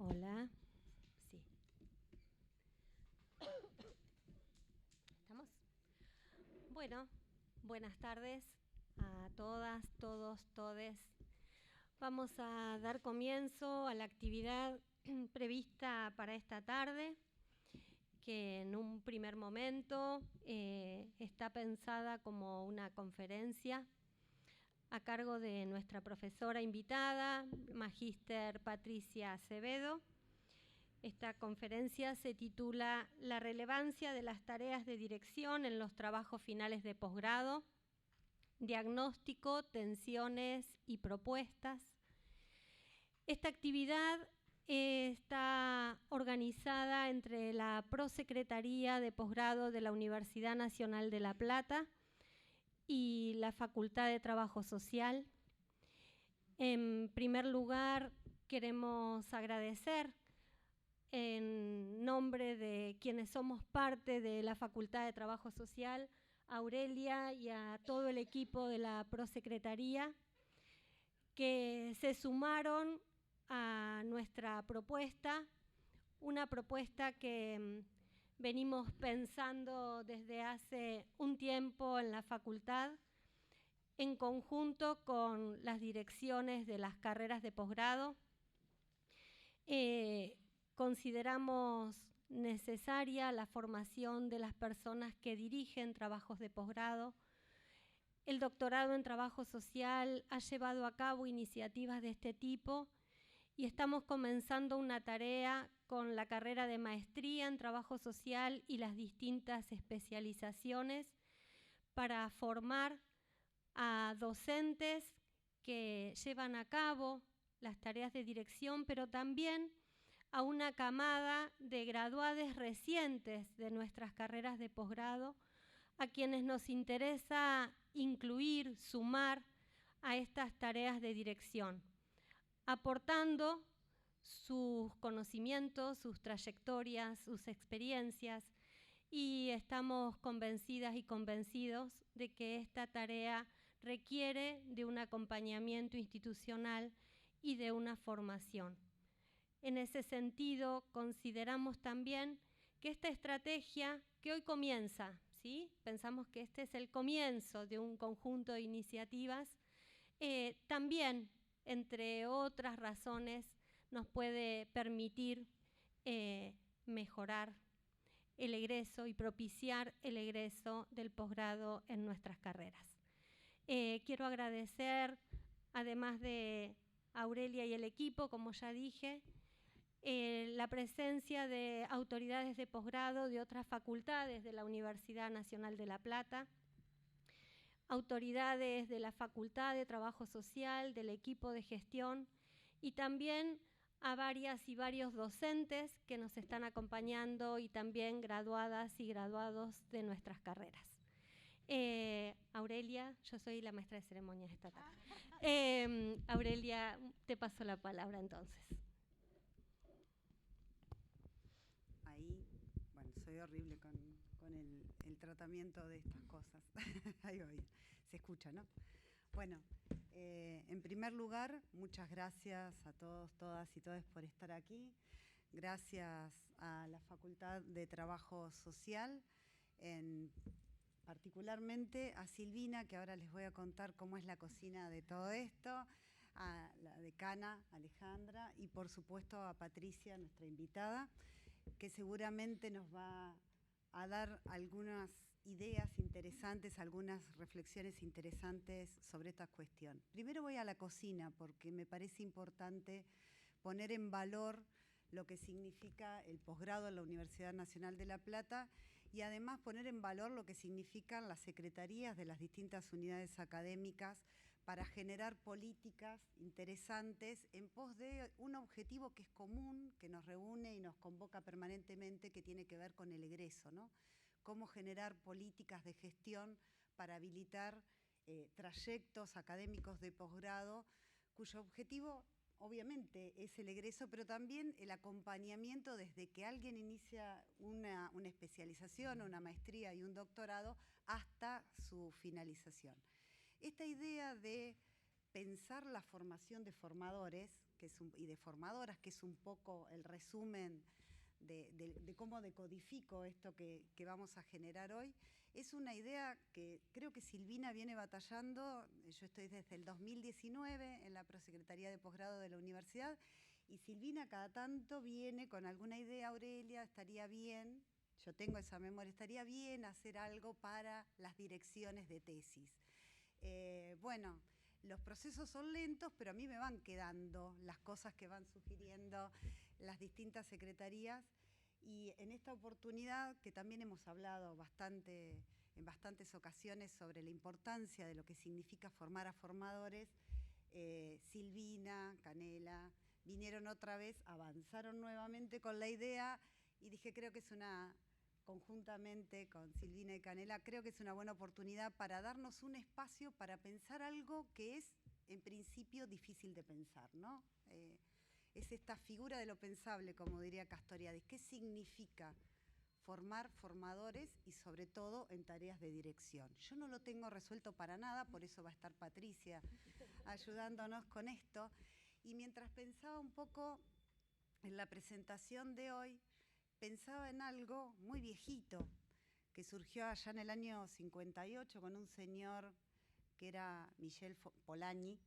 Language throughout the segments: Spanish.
Hola. Sí. ¿Estamos? Bueno, buenas tardes a todas, todos, todes. Vamos a dar comienzo a la actividad prevista para esta tarde, que en un primer momento está pensada como una conferencia a cargo de nuestra profesora invitada, Magíster Patricia Acevedo. Esta conferencia se titula La relevancia de las tareas de dirección en los trabajos finales de posgrado, diagnóstico, tensiones y propuestas. Esta actividad está organizada entre la Prosecretaría de Posgrado de la Universidad Nacional de La Plata y la Facultad de Trabajo Social. En primer lugar, queremos agradecer en nombre de quienes somos parte de la Facultad de Trabajo Social, a Aurelia y a todo el equipo de la Prosecretaría que se sumaron a nuestra propuesta, una propuesta que venimos pensando desde hace un tiempo en la facultad, en conjunto con las direcciones de las carreras de posgrado. Consideramos necesaria la formación de las personas que dirigen trabajos de posgrado. El doctorado en trabajo social ha llevado a cabo iniciativas de este tipo y estamos comenzando una tarea con la carrera de maestría en trabajo social y las distintas especializaciones para formar a docentes que llevan a cabo las tareas de dirección, pero también a una camada de graduados recientes de nuestras carreras de posgrado, a quienes nos interesa incluir, sumar a estas tareas de dirección, aportando sus conocimientos, sus trayectorias, sus experiencias, y estamos convencidas y convencidos de que esta tarea requiere de un acompañamiento institucional y de una formación. En ese sentido, consideramos también que esta estrategia que hoy comienza, ¿sí? Pensamos que este es el comienzo de un conjunto de iniciativas, también, entre otras razones, nos puede permitir mejorar el egreso y propiciar el egreso del posgrado en nuestras carreras. Quiero agradecer, además de Aurelia y el equipo, como ya dije, la presencia de autoridades de posgrado de otras facultades de la Universidad Nacional de La Plata, autoridades de la Facultad de Trabajo Social, del equipo de gestión y también a varias y varios docentes que nos están acompañando y también graduadas y graduados de nuestras carreras. Aurelia, yo soy la maestra de ceremonias esta tarde. Aurelia, te paso la palabra entonces. Ahí, bueno, soy horrible con el tratamiento de estas cosas. Ahí voy, se escucha, ¿no? Bueno, en primer lugar, muchas gracias a todos, todas y todes por estar aquí. Gracias a la Facultad de Trabajo Social, particularmente a Silvina, que ahora les voy a contar cómo es la cocina de todo esto, a la decana Alejandra y por supuesto a Patricia, nuestra invitada, que seguramente nos va a dar algunas ideas interesantes, algunas reflexiones interesantes sobre esta cuestión. Primero voy a la cocina porque me parece importante poner en valor lo que significa el posgrado en la Universidad Nacional de La Plata y además poner en valor lo que significan las secretarías de las distintas unidades académicas para generar políticas interesantes en pos de un objetivo que es común, que nos reúne y nos convoca permanentemente, que tiene que ver con el egreso, ¿no? Cómo generar políticas de gestión para habilitar trayectos académicos de posgrado, cuyo objetivo obviamente es el egreso, pero también el acompañamiento desde que alguien inicia una especialización, una maestría y un doctorado hasta su finalización. Esta idea de pensar la formación de formadores y de formadoras, que es un poco el resumen de cómo decodifico esto que vamos a generar hoy. Es una idea que creo que Silvina viene batallando. Yo estoy desde el 2019 en la Prosecretaría de Posgrado de la Universidad, y Silvina cada tanto viene con alguna idea: Aurelia, estaría bien, yo tengo esa memoria, estaría bien hacer algo para las direcciones de tesis. Bueno, los procesos son lentos, pero a mí me van quedando las cosas que van sugiriendo las distintas secretarías, y en esta oportunidad, que también hemos hablado en bastantes ocasiones sobre la importancia de lo que significa formar a formadores, Silvina, Canela, vinieron otra vez, avanzaron nuevamente con la idea, y dije, creo que es conjuntamente con Silvina y Canela, creo que es una buena oportunidad para darnos un espacio para pensar algo que es, en principio, difícil de pensar, ¿no? Es esta figura de lo pensable, como diría Castoriadis. ¿Qué significa formar formadores y sobre todo en tareas de dirección? Yo no lo tengo resuelto para nada, por eso va a estar Patricia ayudándonos con esto. Y mientras pensaba un poco en la presentación de hoy, pensaba en algo muy viejito que surgió allá en el año 58 con un señor que era Michel Polanyi,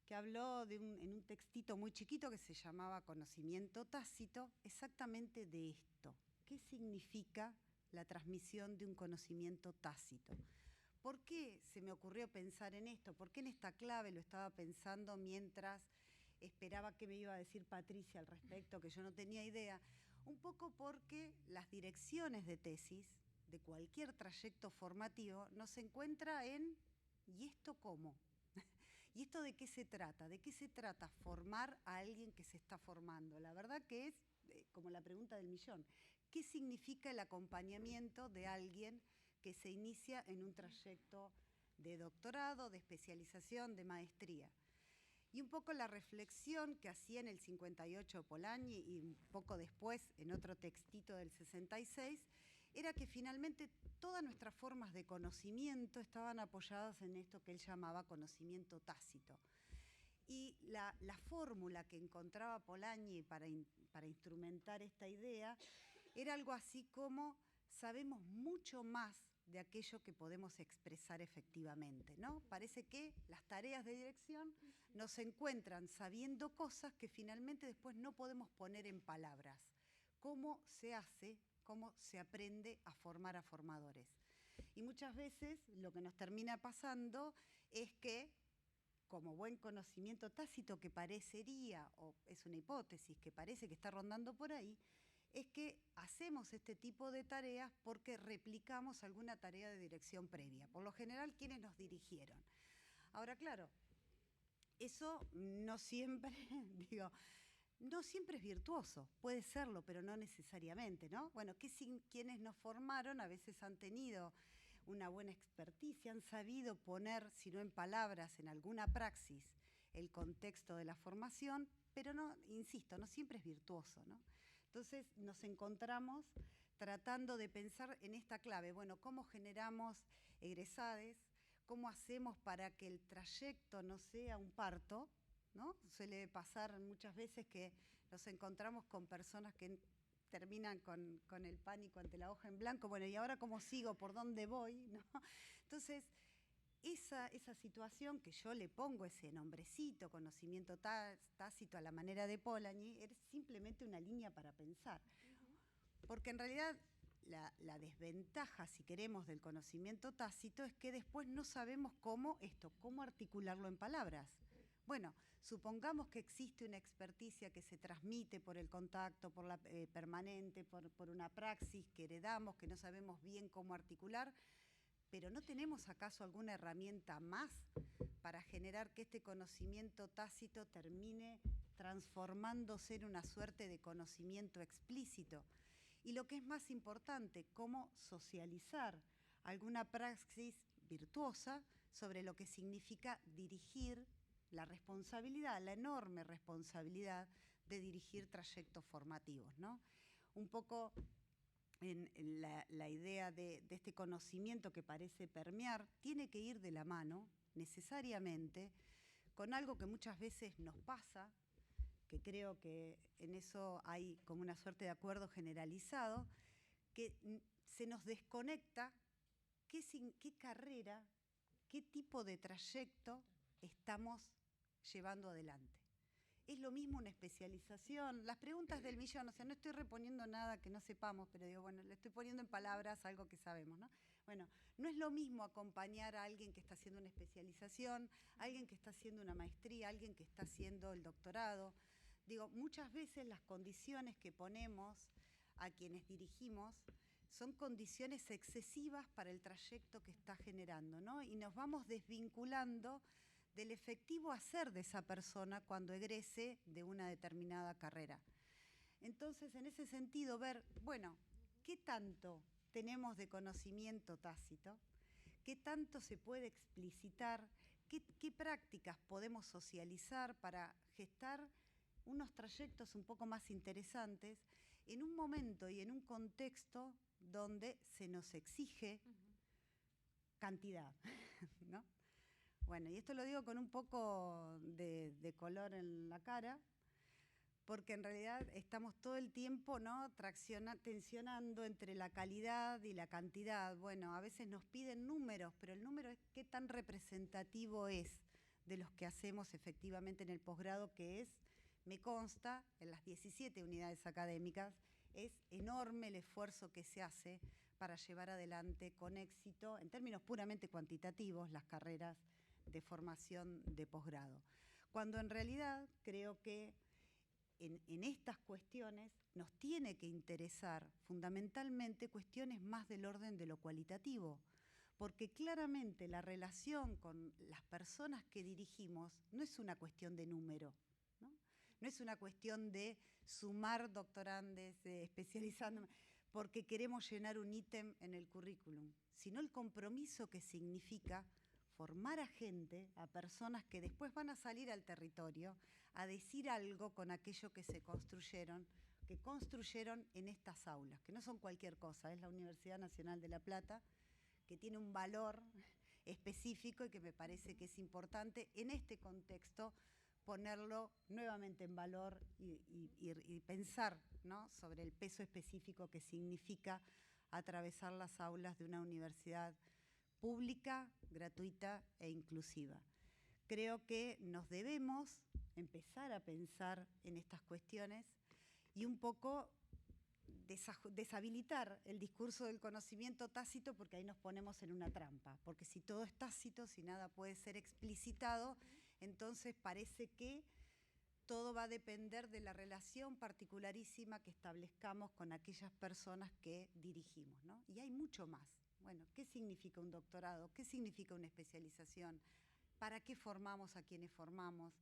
que habló en un textito muy chiquito que se llamaba Conocimiento tácito, exactamente de esto. ¿Qué significa la transmisión de un conocimiento tácito? ¿Por qué se me ocurrió pensar en esto? ¿Por qué en esta clave lo estaba pensando mientras esperaba qué me iba a decir Patricia al respecto, que yo no tenía idea? Un poco porque las direcciones de tesis de cualquier trayecto formativo nos encuentra en ¿y esto cómo? ¿Y esto de qué se trata? ¿De qué se trata formar a alguien que se está formando? La verdad que es como la pregunta del millón. ¿Qué significa el acompañamiento de alguien que se inicia en un trayecto de doctorado, de especialización, de maestría? Y un poco la reflexión que hacía en el 58 Polanyi y un poco después en otro textito del 66, era que finalmente todas nuestras formas de conocimiento estaban apoyadas en esto que él llamaba conocimiento tácito. Y la fórmula que encontraba Polanyi para instrumentar esta idea era algo así como: sabemos mucho más de aquello que podemos expresar efectivamente, ¿no? Parece que las tareas de dirección nos encuentran sabiendo cosas que finalmente después no podemos poner en palabras. ¿Cómo se hace? ¿Cómo se aprende a formar a formadores? Y muchas veces lo que nos termina pasando es que, como buen conocimiento tácito que parecería, o es una hipótesis que parece que está rondando por ahí, es que hacemos este tipo de tareas porque replicamos alguna tarea de dirección previa, por lo general quienes nos dirigieron. Ahora, claro, eso no siempre, no siempre es virtuoso, puede serlo, pero no necesariamente, ¿no? Bueno, quienes nos formaron a veces han tenido una buena experticia, han sabido poner, si no en palabras, en alguna praxis, el contexto de la formación, pero no, insisto, no siempre es virtuoso, ¿no? Entonces nos encontramos tratando de pensar en esta clave. Bueno, ¿cómo generamos egresades? ¿Cómo hacemos para que el trayecto no sea un parto? ¿No? Suele pasar muchas veces que nos encontramos con personas que terminan con el pánico ante la hoja en blanco. Bueno, ¿y ahora cómo sigo? ¿Por dónde voy? ¿No? Entonces, esa situación que yo le pongo ese nombrecito, conocimiento tácito a la manera de Polanyi, es simplemente una línea para pensar. Porque en realidad la desventaja, si queremos, del conocimiento tácito es que después no sabemos cómo articularlo en palabras. Bueno, supongamos que existe una experticia que se transmite por el contacto, por la permanente, por una praxis que heredamos, que no sabemos bien cómo articular, pero ¿no tenemos acaso alguna herramienta más para generar que este conocimiento tácito termine transformándose en una suerte de conocimiento explícito? Y lo que es más importante, cómo socializar alguna praxis virtuosa sobre lo que significa dirigir la responsabilidad, la enorme responsabilidad de dirigir trayectos formativos, ¿no? Un poco en la idea de este conocimiento que parece permear, tiene que ir de la mano necesariamente con algo que muchas veces nos pasa, que creo que en eso hay como una suerte de acuerdo generalizado, que se nos desconecta qué carrera, qué tipo de trayecto estamos llevando adelante. Es lo mismo una especialización, las preguntas del millón, o sea, no estoy reponiendo nada que no sepamos, pero digo, bueno, le estoy poniendo en palabras algo que sabemos, ¿no? Bueno, no es lo mismo acompañar a alguien que está haciendo una especialización, a alguien que está haciendo una maestría, a alguien que está haciendo el doctorado. Digo, muchas veces las condiciones que ponemos a quienes dirigimos son condiciones excesivas para el trayecto que está generando, ¿no? Y nos vamos desvinculando del efectivo hacer de esa persona cuando egrese de una determinada carrera. Entonces, en ese sentido, ver, bueno, ¿qué tanto tenemos de conocimiento tácito? ¿Qué tanto se puede explicitar? ¿Qué prácticas podemos socializar para gestar unos trayectos un poco más interesantes en un momento y en un contexto donde se nos exige cantidad, ¿no? Bueno, y esto lo digo con un poco de color en la cara, porque en realidad estamos todo el tiempo, ¿no?, tensionando entre la calidad y la cantidad. Bueno, a veces nos piden números, pero el número es qué tan representativo es de los que hacemos efectivamente en el posgrado, que es, me consta, en las 17 unidades académicas, es enorme el esfuerzo que se hace para llevar adelante con éxito, en términos puramente cuantitativos, las carreras de formación de posgrado. Cuando en realidad creo que en estas cuestiones nos tiene que interesar fundamentalmente cuestiones más del orden de lo cualitativo, porque claramente la relación con las personas que dirigimos no es una cuestión de número, ¿no? No es una cuestión de sumar doctorandes, especializando, porque queremos llenar un ítem en el currículum, sino el compromiso que significa formar a gente, a personas que después van a salir al territorio a decir algo con aquello que se construyeron, que construyeron en estas aulas, que no son cualquier cosa, es la Universidad Nacional de La Plata, que tiene un valor específico y que me parece que es importante en este contexto ponerlo nuevamente en valor y pensar, ¿no?, sobre el peso específico que significa atravesar las aulas de una universidad pública, gratuita e inclusiva. Creo que nos debemos empezar a pensar en estas cuestiones y un poco deshabilitar el discurso del conocimiento tácito, porque ahí nos ponemos en una trampa, porque si todo es tácito, si nada puede ser explicitado, entonces parece que todo va a depender de la relación particularísima que establezcamos con aquellas personas que dirigimos, ¿no? Y hay mucho más. Bueno, ¿qué significa un doctorado? ¿Qué significa una especialización? ¿Para qué formamos a quienes formamos?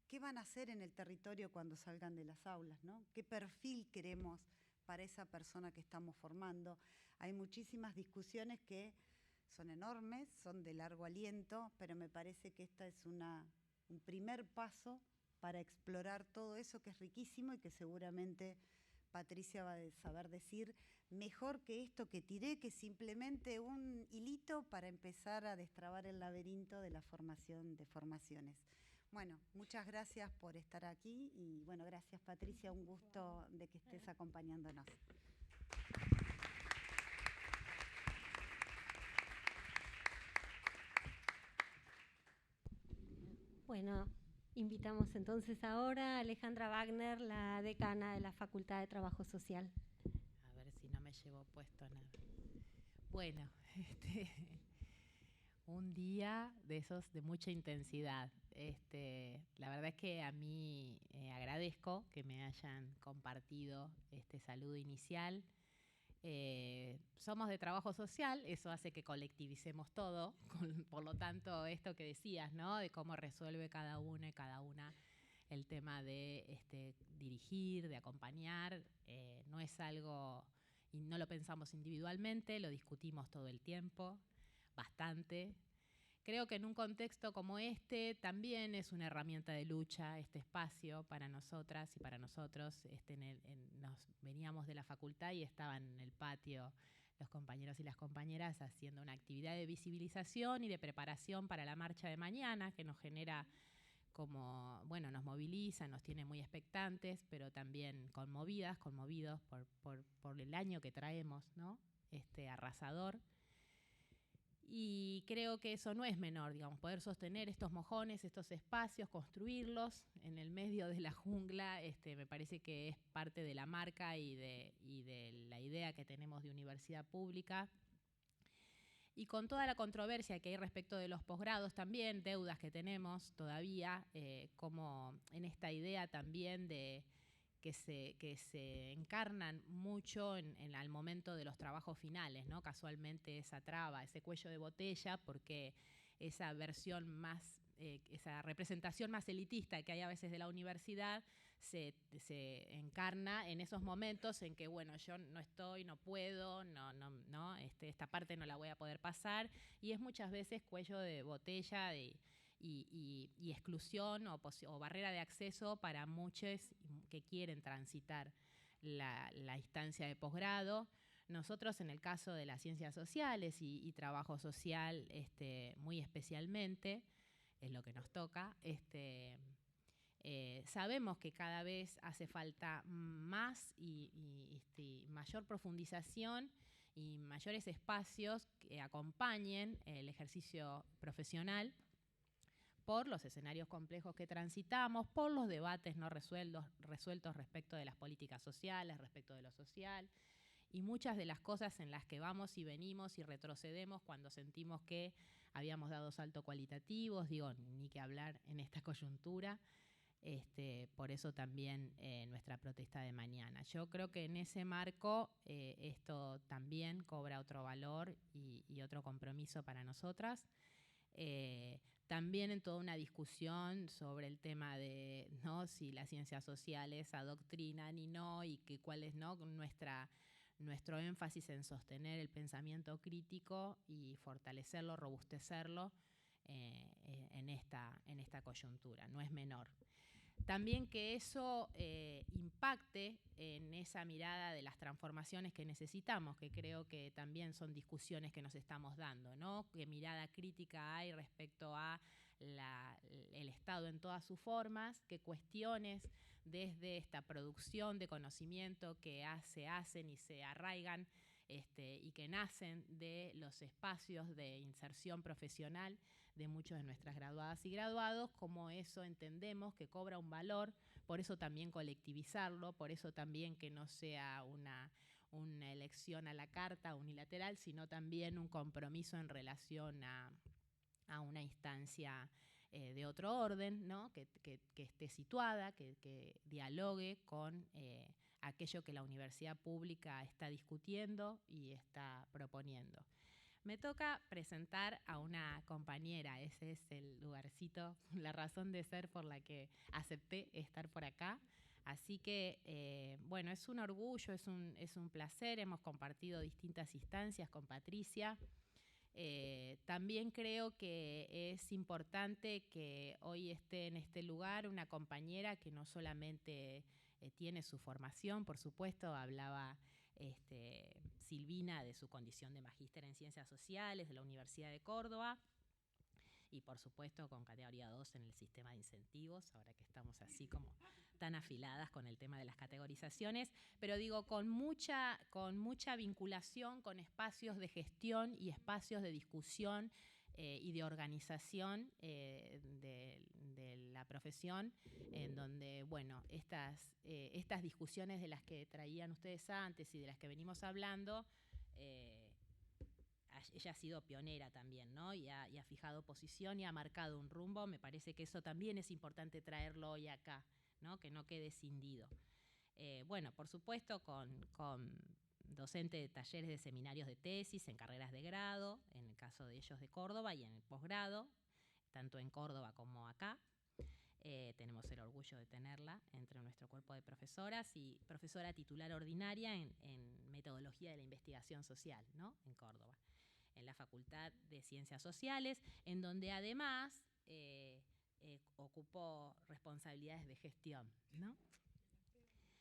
¿Qué van a hacer en el territorio cuando salgan de las aulas, ¿no? ¿Qué perfil queremos para esa persona que estamos formando? Hay muchísimas discusiones que son enormes, son de largo aliento, pero me parece que esta es un primer paso para explorar todo eso que es riquísimo y que seguramente Patricia va a saber decir mejor que esto que tiré, que simplemente un hilito para empezar a destrabar el laberinto de la formación de formaciones. Bueno, muchas gracias por estar aquí y bueno, gracias Patricia, un gusto de que estés acompañándonos. Bueno, invitamos entonces ahora a Alejandra Wagner, la decana de la Facultad de Trabajo Social. A ver si no me llevo puesto nada. Bueno, un día de esos de mucha intensidad. La verdad es que a mí agradezco que me hayan compartido este saludo inicial. Somos de trabajo social, eso hace que colectivicemos todo, por lo tanto, esto que decías, ¿no?, de cómo resuelve cada uno y cada una el tema de dirigir, de acompañar, no es algo, y no lo pensamos individualmente, lo discutimos todo el tiempo, bastante. Creo que en un contexto como este también es una herramienta de lucha este espacio para nosotras y para nosotros. Nos veníamos de la facultad y estaban en el patio los compañeros y las compañeras haciendo una actividad de visibilización y de preparación para la marcha de mañana, que nos genera como, bueno, nos moviliza, nos tiene muy expectantes, pero también conmovidos por el año que traemos, ¿no? Arrasador. Y creo que eso no es menor, digamos, poder sostener estos mojones, estos espacios, construirlos en el medio de la jungla, me parece que es parte de la marca y de la idea que tenemos de universidad pública. Y con toda la controversia que hay respecto de los posgrados también, deudas que tenemos todavía, como en esta idea también de que se encarnan mucho al momento de los trabajos finales, ¿no? Casualmente esa traba, ese cuello de botella, porque esa versión más, esa representación más elitista que hay a veces de la universidad se encarna en esos momentos en que, bueno, yo no estoy, no puedo, esta parte no la voy a poder pasar, y es muchas veces cuello de botella y exclusión o barrera de acceso para muchos que quieren transitar la instancia de posgrado. Nosotros, en el caso de las ciencias sociales y trabajo social, muy especialmente, es lo que nos toca, sabemos que cada vez hace falta más y mayor profundización y mayores espacios que acompañen el ejercicio profesional por los escenarios complejos que transitamos, por los debates no resueltos respecto de las políticas sociales, respecto de lo social, y muchas de las cosas en las que vamos y venimos y retrocedemos cuando sentimos que habíamos dado saltos cualitativos, digo, ni que hablar en esta coyuntura. Por eso también nuestra protesta de mañana. Yo creo que en ese marco esto también cobra otro valor y otro compromiso para nosotras. También en toda una discusión sobre el tema de, ¿no?, si las ciencias sociales adoctrinan y que cuál es, ¿no?, nuestro énfasis en sostener el pensamiento crítico y fortalecerlo, robustecerlo en esta coyuntura. No es menor. También que eso impacte en esa mirada de las transformaciones que necesitamos, que creo que también son discusiones que nos estamos dando, ¿no? Qué mirada crítica hay respecto a el Estado en todas sus formas, qué cuestiones desde esta producción de conocimiento que se hacen y se arraigan y que nacen de los espacios de inserción profesional de muchos de nuestras graduadas y graduados, como eso entendemos que cobra un valor, por eso también colectivizarlo, por eso también que no sea una elección a la carta unilateral, sino también un compromiso en relación a una instancia de otro orden, ¿no?, que esté situada, que dialogue con aquello que la universidad pública está discutiendo y está proponiendo. Me toca presentar a una compañera, ese es el lugarcito, la razón de ser por la que acepté estar por acá. Así que, bueno, es un orgullo, es un placer, hemos compartido distintas instancias con Patricia. También creo que es importante que hoy esté en este lugar una compañera que no solamente tiene su formación, por supuesto, hablaba Silvina de su condición de magíster en Ciencias Sociales de la Universidad de Córdoba y por supuesto con categoría 2 en el sistema de incentivos, ahora que estamos así como tan afiladas con el tema de las categorizaciones, pero digo con mucha vinculación con espacios de gestión y espacios de discusión y de organización de la profesión, en donde, bueno, estas discusiones de las que traían ustedes antes y de las que venimos hablando, ella ha sido pionera también, ¿no? Y ha fijado posición y ha marcado un rumbo. Me parece que eso también es importante traerlo hoy acá, ¿no?, que no quede cindido. Bueno, por supuesto, con docente de talleres de seminarios de tesis en carreras de grado, en el caso de ellos de Córdoba, y en el posgrado, tanto en Córdoba como acá. Tenemos el orgullo de tenerla entre nuestro cuerpo de profesoras y profesora titular ordinaria en metodología de la investigación social, ¿no?, en Córdoba, en la Facultad de Ciencias Sociales, en donde además ocupó responsabilidades de gestión, ¿no?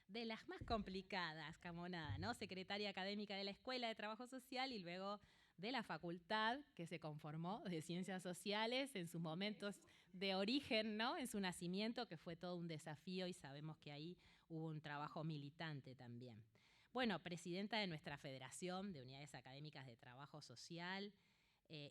de las más complicadas, Camonada, ¿no? Secretaria académica de la Escuela de Trabajo Social y luego de la facultad que se conformó de Ciencias Sociales en sus momentos de origen, ¿no? En su nacimiento, que fue todo un desafío y sabemos que ahí hubo un trabajo militante también. Bueno, presidenta de nuestra Federación de Unidades Académicas de Trabajo Social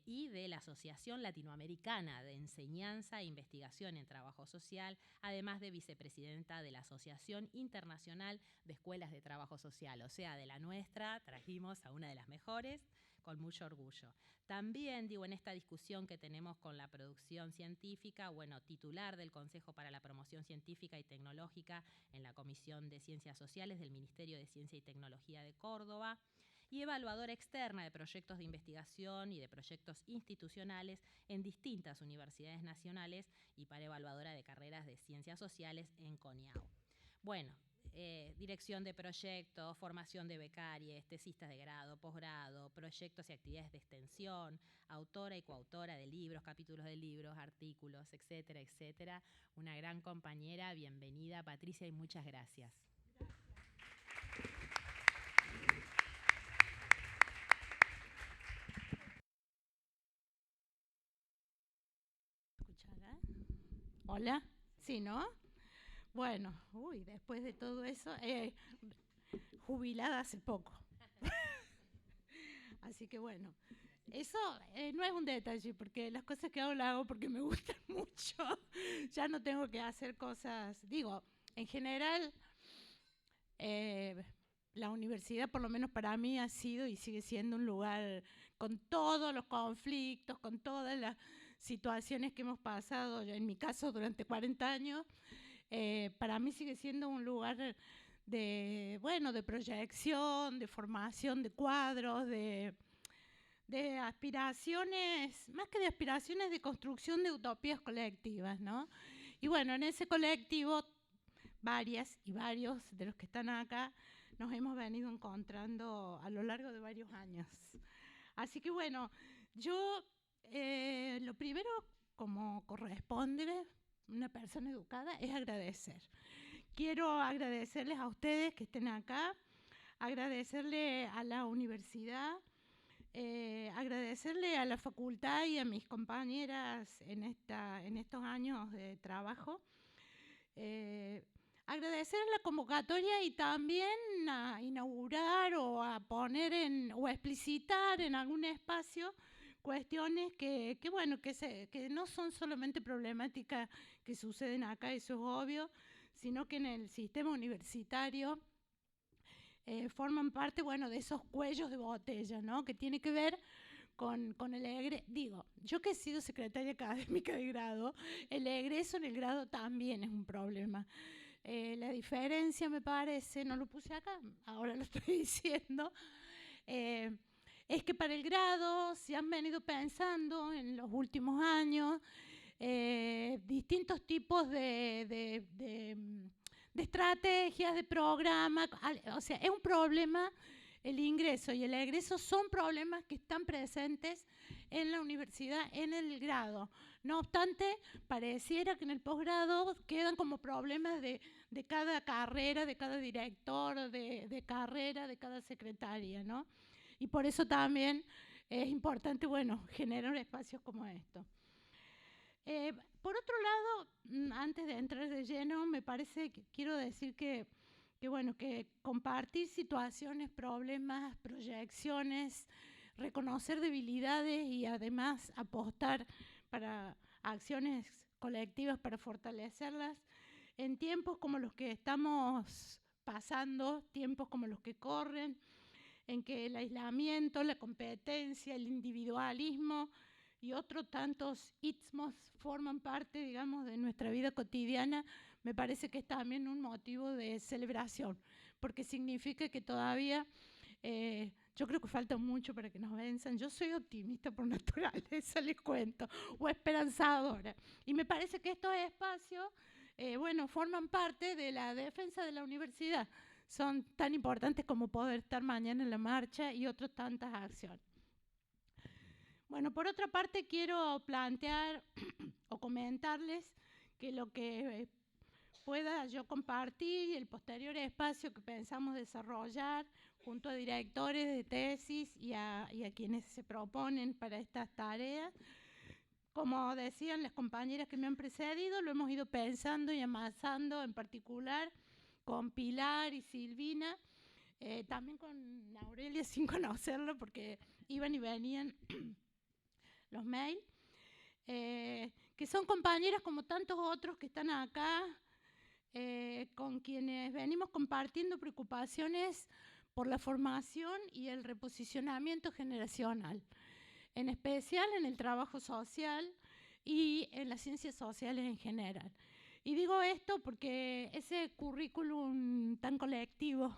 y de la Asociación Latinoamericana de Enseñanza e Investigación en Trabajo Social, además de vicepresidenta de la Asociación Internacional de Escuelas de Trabajo Social. O sea, de la nuestra trajimos a una de las mejores, con mucho orgullo. También, digo, en esta discusión que tenemos con la producción científica, bueno, titular del Consejo para la Promoción Científica y Tecnológica en la Comisión de Ciencias Sociales del Ministerio de Ciencia y Tecnología de Córdoba, y evaluadora externa de proyectos de investigación y de proyectos institucionales en distintas universidades nacionales y para evaluadora de carreras de ciencias sociales en CONIAU. Bueno, dirección de proyectos, formación de becarios, tesistas de grado, posgrado, proyectos y actividades de extensión, autora y coautora de libros, capítulos de libros, artículos, etcétera, etcétera. Una gran compañera, bienvenida Patricia y muchas gracias. Hola, ¿sí, no? Bueno, después de todo eso, jubilada hace poco. Así que bueno, eso no es un detalle, porque las cosas que hago las hago porque me gustan mucho. Ya no tengo que hacer cosas, digo, en general, la universidad, por lo menos para mí, ha sido y sigue siendo un lugar con todos los conflictos, con todas las situaciones que hemos pasado, en mi caso durante 40 años, para mí sigue siendo un lugar de, bueno, de proyección, de formación de cuadros, de aspiraciones, más que de aspiraciones, de construcción de utopías colectivas, ¿no? Y bueno, en ese colectivo, varias y varios de los que están acá, nos hemos venido encontrando a lo largo de varios años. Así que bueno, yo lo primero, como corresponde una persona educada, es agradecer. Quiero agradecerles a ustedes que estén acá, agradecerle a la universidad, agradecerle a la facultad y a mis compañeras en estos años de trabajo. Agradecer la convocatoria y también a inaugurar o a poner o a explicitar en algún espacio cuestiones que no son solamente problemáticas que suceden acá, eso es obvio, sino que en el sistema universitario forman parte, bueno, de esos cuellos de botella, ¿no? Que tiene que ver con el egreso. Digo, yo que he sido secretaria académica de grado, el egreso en el grado también es un problema. La diferencia, me parece, no lo puse acá, ahora lo estoy diciendo, es que para el grado se han venido pensando en los últimos años distintos tipos de estrategias, de programas. O sea, es un problema, el ingreso y el egreso son problemas que están presentes en la universidad, en el grado. No obstante, pareciera que en el posgrado quedan como problemas de cada carrera, de cada director de carrera, de cada secretaria, ¿no? Y por eso también es importante, bueno, generar espacios como estos. Por otro lado, antes de entrar de lleno, me parece que quiero decir que compartir situaciones, problemas, proyecciones, reconocer debilidades y además apostar para acciones colectivas para fortalecerlas en tiempos como los que estamos pasando, tiempos como los que corren, en que el aislamiento, la competencia, el individualismo y otros tantos istmos forman parte, digamos, de nuestra vida cotidiana, me parece que es también un motivo de celebración, porque significa que todavía, yo creo que falta mucho para que nos venzan. Yo soy optimista por naturaleza, les cuento, o esperanzadora. Y me parece que estos espacios, forman parte de la defensa de la universidad. Son tan importantes como poder estar mañana en la marcha y otras tantas acciones. Bueno, por otra parte quiero plantear o comentarles que lo que pueda yo compartir el posterior espacio que pensamos desarrollar junto a directores de tesis y a quienes se proponen para estas tareas. Como decían las compañeras que me han precedido, lo hemos ido pensando y amasando, en particular con Pilar y Silvina, también con Aurelia sin conocerlo porque iban y venían los mails, que son compañeras como tantos otros que están acá, con quienes venimos compartiendo preocupaciones por la formación y el reposicionamiento generacional, en especial en el trabajo social y en las ciencias sociales en general. Y digo esto porque ese currículum tan colectivo,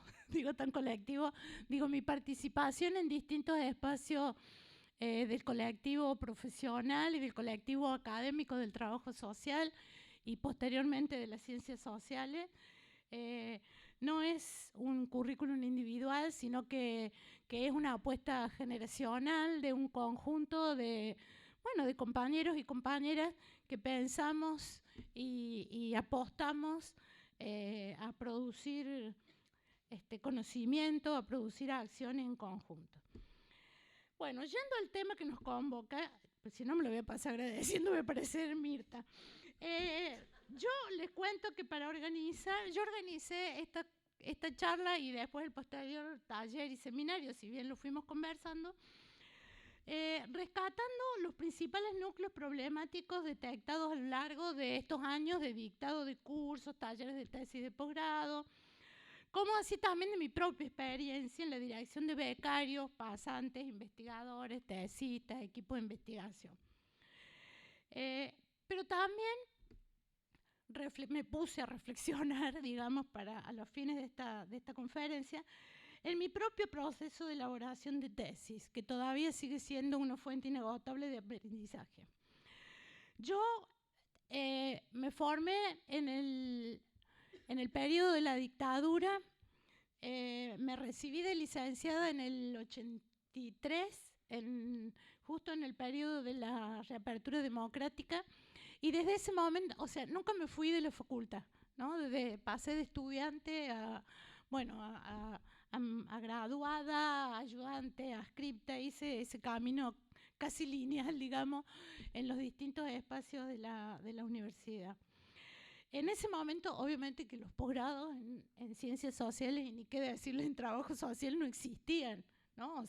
digo mi participación en distintos espacios del colectivo profesional y del colectivo académico del trabajo social y posteriormente de las ciencias sociales, no es un currículum individual, sino que es una apuesta generacional de un conjunto de compañeros y compañeras que pensamos y apostamos a producir conocimiento, a producir acciones en conjunto. Bueno, yendo al tema que nos convoca, pues si no me lo voy a pasar agradeciendo, me parece Mirta. Yo les cuento que yo organicé esta charla y después el posterior taller y seminario, si bien lo fuimos conversando, rescatando los principales núcleos problemáticos detectados a lo largo de estos años de dictado de cursos, talleres de tesis de posgrado, como así también de mi propia experiencia en la dirección de becarios, pasantes, investigadores, tesistas, equipos de investigación. Pero también me puse a reflexionar, digamos, a los fines de esta conferencia, en mi propio proceso de elaboración de tesis, que todavía sigue siendo una fuente inagotable de aprendizaje. Yo me formé en el periodo de la dictadura, me recibí de licenciada en el 83, justo en el periodo de la reapertura democrática, y desde ese momento, o sea, nunca me fui de la facultad, ¿no? Pasé de estudiante a graduada, ayudante, adscripta, hice ese camino casi lineal, digamos, en los distintos espacios de la universidad. En ese momento, obviamente que los posgrados en ciencias sociales, y ni qué decirles en trabajo social, no existían, ¿no?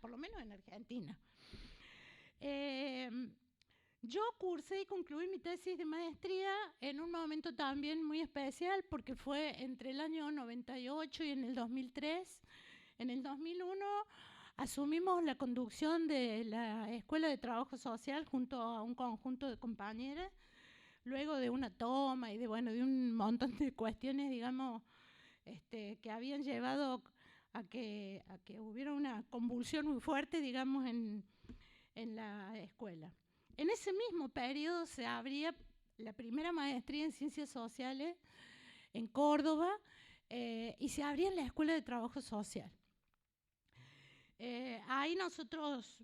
Por lo menos en Argentina. Yo cursé y concluí mi tesis de maestría en un momento también muy especial porque fue entre el año 98 y en el 2003. En el 2001 asumimos la conducción de la Escuela de Trabajo Social junto a un conjunto de compañeras, luego de una toma y de un montón de cuestiones, digamos, que habían llevado a que hubiera una convulsión muy fuerte, digamos, en la escuela. En ese mismo periodo se abría la primera maestría en Ciencias Sociales en Córdoba y se abría en la Escuela de Trabajo Social. Ahí nosotros,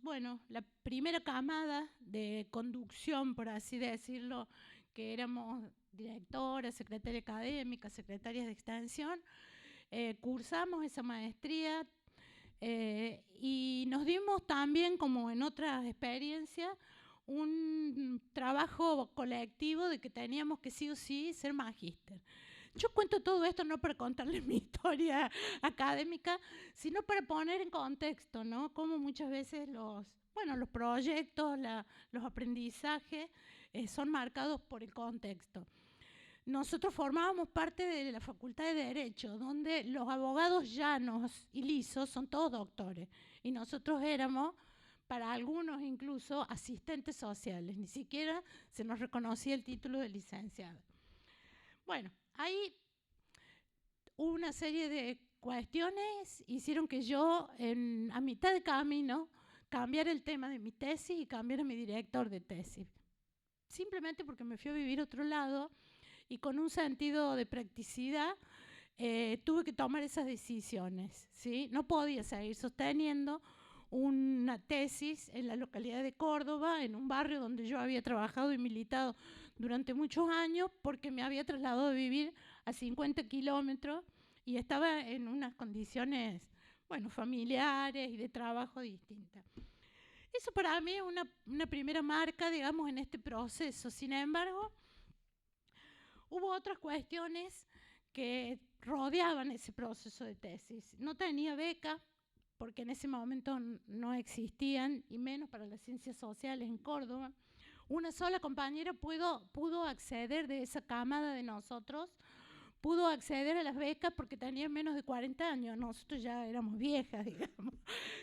la primera camada de conducción, por así decirlo, que éramos directoras, secretaria académica, secretarias de extensión, cursamos esa maestría y nos dimos también, como en otras experiencias, un trabajo colectivo de que teníamos que sí o sí ser magíster. Yo cuento todo esto no para contarles mi historia académica, sino para poner en contexto, ¿no? Cómo muchas veces los proyectos, los aprendizajes son marcados por el contexto. Nosotros formábamos parte de la Facultad de Derecho, donde los abogados llanos y lisos son todos doctores, y nosotros éramos, para algunos incluso, asistentes sociales, ni siquiera se nos reconocía el título de licenciado. Bueno, ahí hubo una serie de cuestiones hicieron que yo, a mitad de camino, cambiara el tema de mi tesis y cambiara mi director de tesis. Simplemente porque me fui a vivir a otro lado y con un sentido de practicidad tuve que tomar esas decisiones, ¿sí? No podía seguir sosteniendo una tesis en la localidad de Córdoba, en un barrio donde yo había trabajado y militado durante muchos años porque me había trasladado a vivir a 50 kilómetros y estaba en unas condiciones, bueno, familiares y de trabajo distintas. Eso para mí es una primera marca, digamos, en este proceso. Sin embargo, hubo otras cuestiones que rodeaban ese proceso de tesis. No tenía beca, porque en ese momento no existían, y menos para las ciencias sociales en Córdoba. Una sola compañera pudo acceder de esa camada de nosotros, pudo acceder a las becas porque tenía menos de 40 años, nosotros ya éramos viejas, digamos.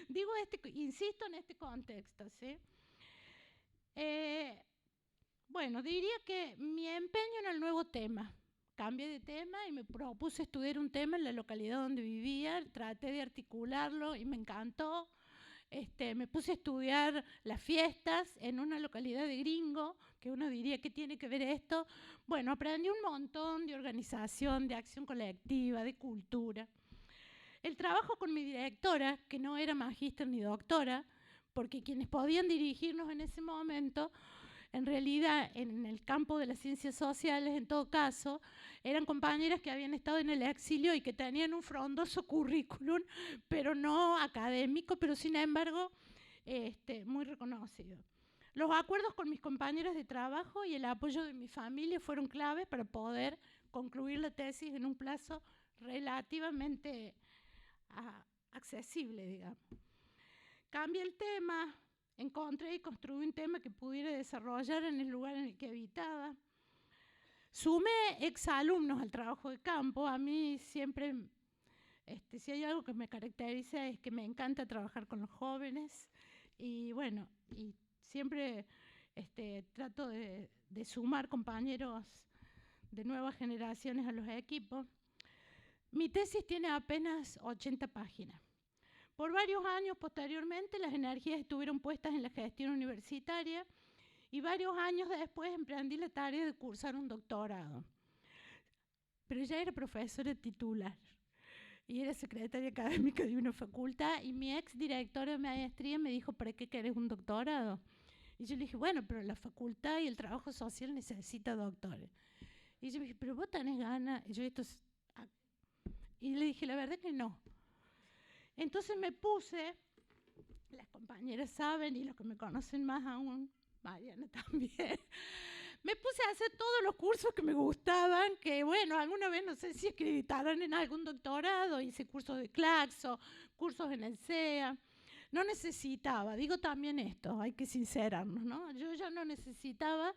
Digo, insisto en este contexto, ¿sí? Bueno, diría que mi empeño en el nuevo tema, cambié de tema y me propuse estudiar un tema en la localidad donde vivía, traté de articularlo y me encantó. Me puse a estudiar las fiestas en una localidad de gringo, que uno diría, ¿qué tiene que ver esto? Bueno, aprendí un montón de organización, de acción colectiva, de cultura. El trabajo con mi directora, que no era magíster ni doctora, porque quienes podían dirigirnos en ese momento, en realidad en el campo de las ciencias sociales, en todo caso, eran compañeras que habían estado en el exilio y que tenían un frondoso currículum, pero no académico, pero sin embargo muy reconocido. Los acuerdos con mis compañeras de trabajo y el apoyo de mi familia fueron claves para poder concluir la tesis en un plazo relativamente accesible, digamos. Cambié el tema, encontré y construí un tema que pudiera desarrollar en el lugar en el que habitaba. Sumé exalumnos al trabajo de campo. A mí siempre, si hay algo que me caracteriza es que me encanta trabajar con los jóvenes y bueno, y siempre trato de sumar compañeros de nuevas generaciones a los equipos. Mi tesis tiene apenas 80 páginas. Por varios años posteriormente las energías estuvieron puestas en la gestión universitaria y varios años después emprendí la tarea de cursar un doctorado. Pero ya era profesora titular y era secretaria académica de una facultad y mi ex directora de maestría me dijo, ¿para qué querés un doctorado? Y yo le dije, bueno, pero la facultad y el trabajo social necesita doctores. Y yo me dije, pero vos tenés ganas. Y le dije, la verdad que no. Entonces me puse, las compañeras saben y los que me conocen más aún, Mariana también, me puse a hacer todos los cursos que me gustaban, que bueno, alguna vez no sé si acreditaron en algún doctorado, hice cursos de Claxo, cursos en el CEA, no necesitaba, digo también esto, hay que sincerarnos, ¿no? Yo ya no necesitaba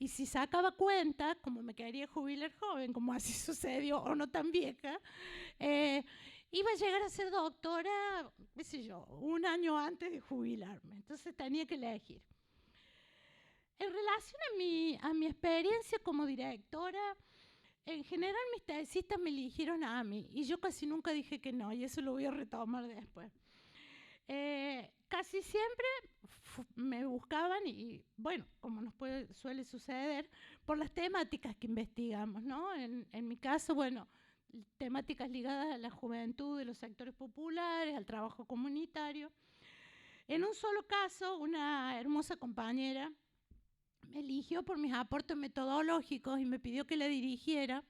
y si sacaba cuenta, como me quería jubilar joven, como así sucedió, o no tan vieja, iba a llegar a ser doctora, qué sé yo, un año antes de jubilarme, entonces tenía que elegir. En relación a mi experiencia como directora, en general mis tesistas me eligieron a mí y yo casi nunca dije que no, y eso lo voy a retomar después. Casi siempre me buscaban y, bueno, como suele suceder, por las temáticas que investigamos, ¿no? En mi caso, bueno, temáticas ligadas a la juventud de los sectores populares, al trabajo comunitario. En un solo caso, una hermosa compañera me eligió por mis aportes metodológicos y me pidió que la dirigiera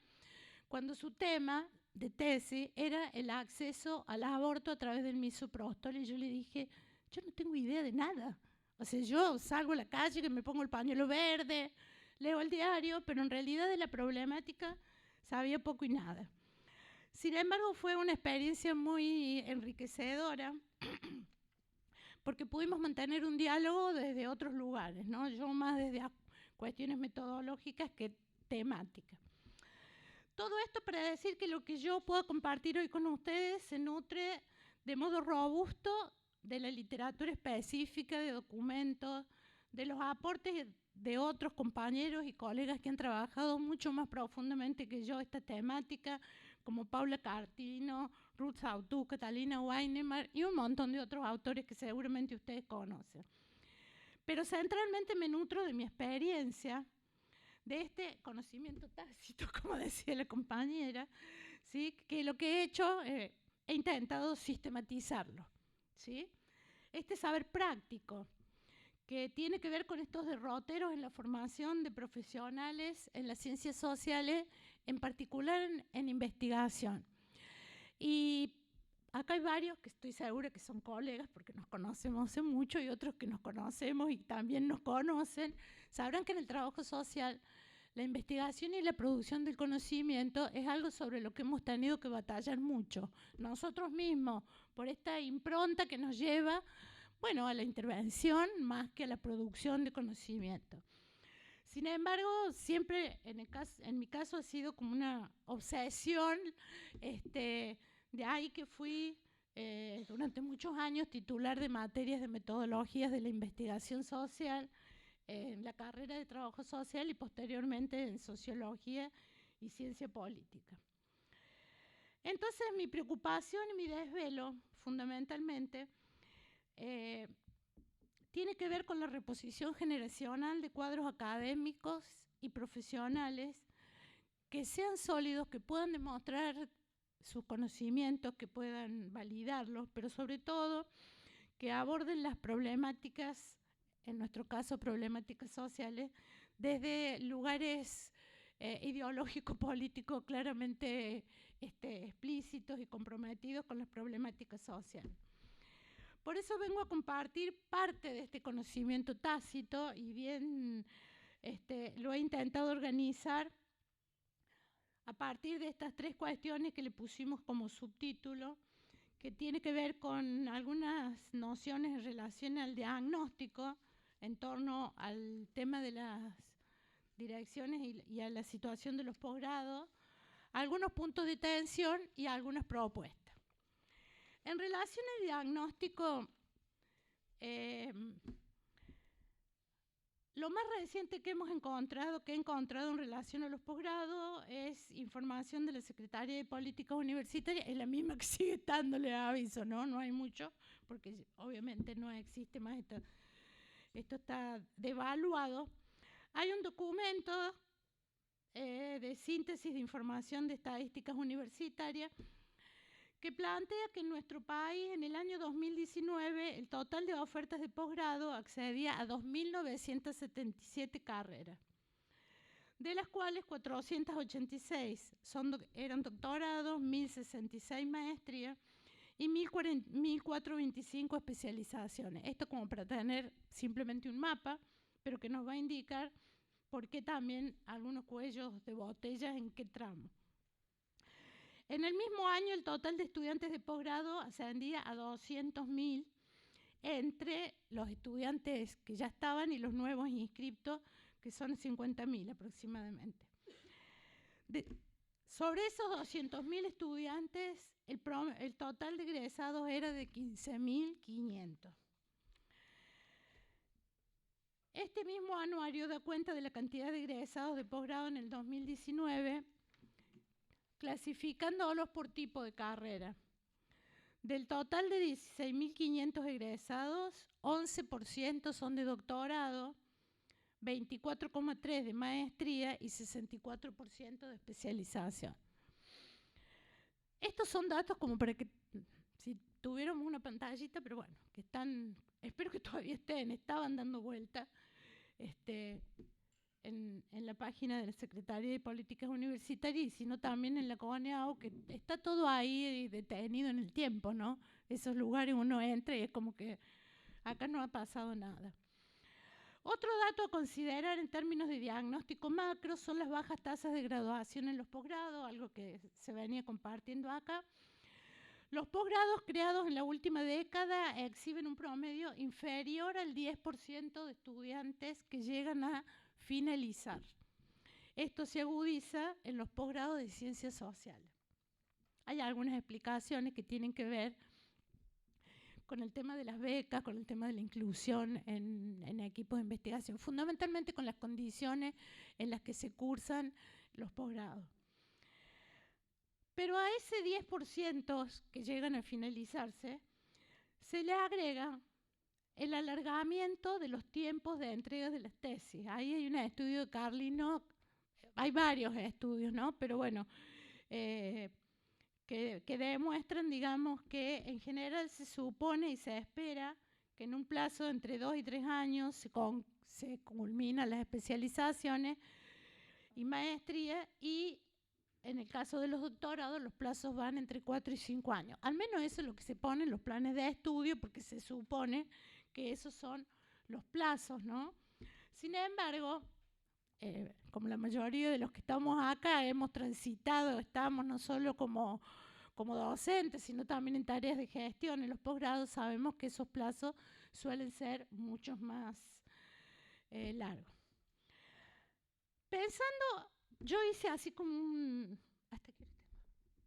cuando su tema de tesis era el acceso al aborto a través del misoprostol. Y yo le dije, yo no tengo idea de nada. O sea, yo salgo a la calle, que me pongo el pañuelo verde, leo el diario, pero en realidad de la problemática sabía poco y nada. Sin embargo, fue una experiencia muy enriquecedora porque pudimos mantener un diálogo desde otros lugares, ¿no? Yo más desde cuestiones metodológicas que temáticas. Todo esto para decir que lo que yo puedo compartir hoy con ustedes se nutre de modo robusto de la literatura específica, de documentos, de los aportes de otros compañeros y colegas que han trabajado mucho más profundamente que yo esta temática, como Paula Cartino, Ruth Sautú, Catalina Weinemar y un montón de otros autores que seguramente ustedes conocen. Pero centralmente me nutro de mi experiencia, de este conocimiento tácito, como decía la compañera, ¿sí? Que lo que he hecho, he intentado sistematizarlo, ¿sí? Este saber práctico, que tiene que ver con estos derroteros en la formación de profesionales en las ciencias sociales, en particular en investigación. Y acá hay varios que estoy segura que son colegas porque nos conocemos hace mucho y otros que nos conocemos y también nos conocen. Sabrán que en el trabajo social la investigación y la producción del conocimiento es algo sobre lo que hemos tenido que batallar mucho. Nosotros mismos, por esta impronta que nos lleva, bueno, a la intervención más que a la producción de conocimiento. Sin embargo, siempre en mi caso ha sido como una obsesión, de ahí que fui durante muchos años titular de materias de metodologías de la investigación social en la carrera de trabajo social y posteriormente en sociología y ciencia política. Entonces mi preocupación y mi desvelo fundamentalmente tiene que ver con la reposición generacional de cuadros académicos y profesionales que sean sólidos, que puedan demostrar sus conocimientos, que puedan validarlos, pero sobre todo que aborden las problemáticas, en nuestro caso problemáticas sociales, desde lugares ideológicos, políticos claramente explícitos y comprometidos con las problemáticas sociales. Por eso vengo a compartir parte de este conocimiento tácito y bien lo he intentado organizar a partir de estas 3 cuestiones que le pusimos como subtítulo, que tiene que ver con algunas nociones en relación al diagnóstico en torno al tema de las direcciones y a la situación de los posgrados, algunos puntos de tensión y algunas propuestas. En relación al diagnóstico, lo más reciente que he encontrado en relación a los posgrados es información de la Secretaría de Políticas Universitarias, es la misma que sigue estando, le aviso, no hay mucho, porque obviamente no existe más, esto está devaluado. Hay un documento de síntesis de información de estadísticas universitarias que plantea que en nuestro país, en el año 2019, el total de ofertas de posgrado accedía a 2.977 carreras, de las cuales 486 eran doctorados, 1.066 maestrías y 1.425 especializaciones. Esto como para tener simplemente un mapa, pero que nos va a indicar por qué también algunos cuellos de botella en qué tramo. En el mismo año, el total de estudiantes de posgrado ascendía a 200.000 entre los estudiantes que ya estaban y los nuevos inscriptos, que son 50.000 aproximadamente. Sobre esos 200.000 estudiantes, el total de egresados era de 15.500. Este mismo anuario da cuenta de la cantidad de egresados de posgrado en el 2019, clasificándolos por tipo de carrera. Del total de 16.500 egresados, 11% son de doctorado, 24,3% de maestría y 64% de especialización. Estos son datos como para que, si tuviéramos una pantallita, pero bueno, que están, espero que todavía estaban dando vuelta en la página de la Secretaría de Políticas Universitarias y sino también en la CONEAU, que está todo ahí detenido en el tiempo, ¿no? Esos lugares uno entra y es como que acá no ha pasado nada. Otro dato a considerar en términos de diagnóstico macro son las bajas tasas de graduación en los posgrados, algo que se venía compartiendo acá. Los posgrados creados en la última década exhiben un promedio inferior al 10% de estudiantes que llegan a finalizar. Esto se agudiza en los posgrados de ciencias sociales. Hay algunas explicaciones que tienen que ver con el tema de las becas, con el tema de la inclusión en equipos de investigación, fundamentalmente con las condiciones en las que se cursan los posgrados. Pero a ese 10% que llegan a finalizarse, se le agrega el alargamiento de los tiempos de entrega de las tesis. Ahí hay un estudio de Carlino, hay varios estudios, ¿no? Pero bueno, que demuestran, digamos, que en general se supone y se espera que en un plazo de entre 2 y 3 años se culminan las especializaciones y maestría, y en el caso de los doctorados los plazos van entre 4 y 5 años. Al menos eso es lo que se pone en los planes de estudio, porque se supone que esos son los plazos, ¿no? Sin embargo, como la mayoría de los que estamos acá hemos transitado, estamos no solo como docentes, sino también en tareas de gestión en los posgrados, sabemos que esos plazos suelen ser mucho más largos. Pensando, yo hice así como un... ¿Hasta qué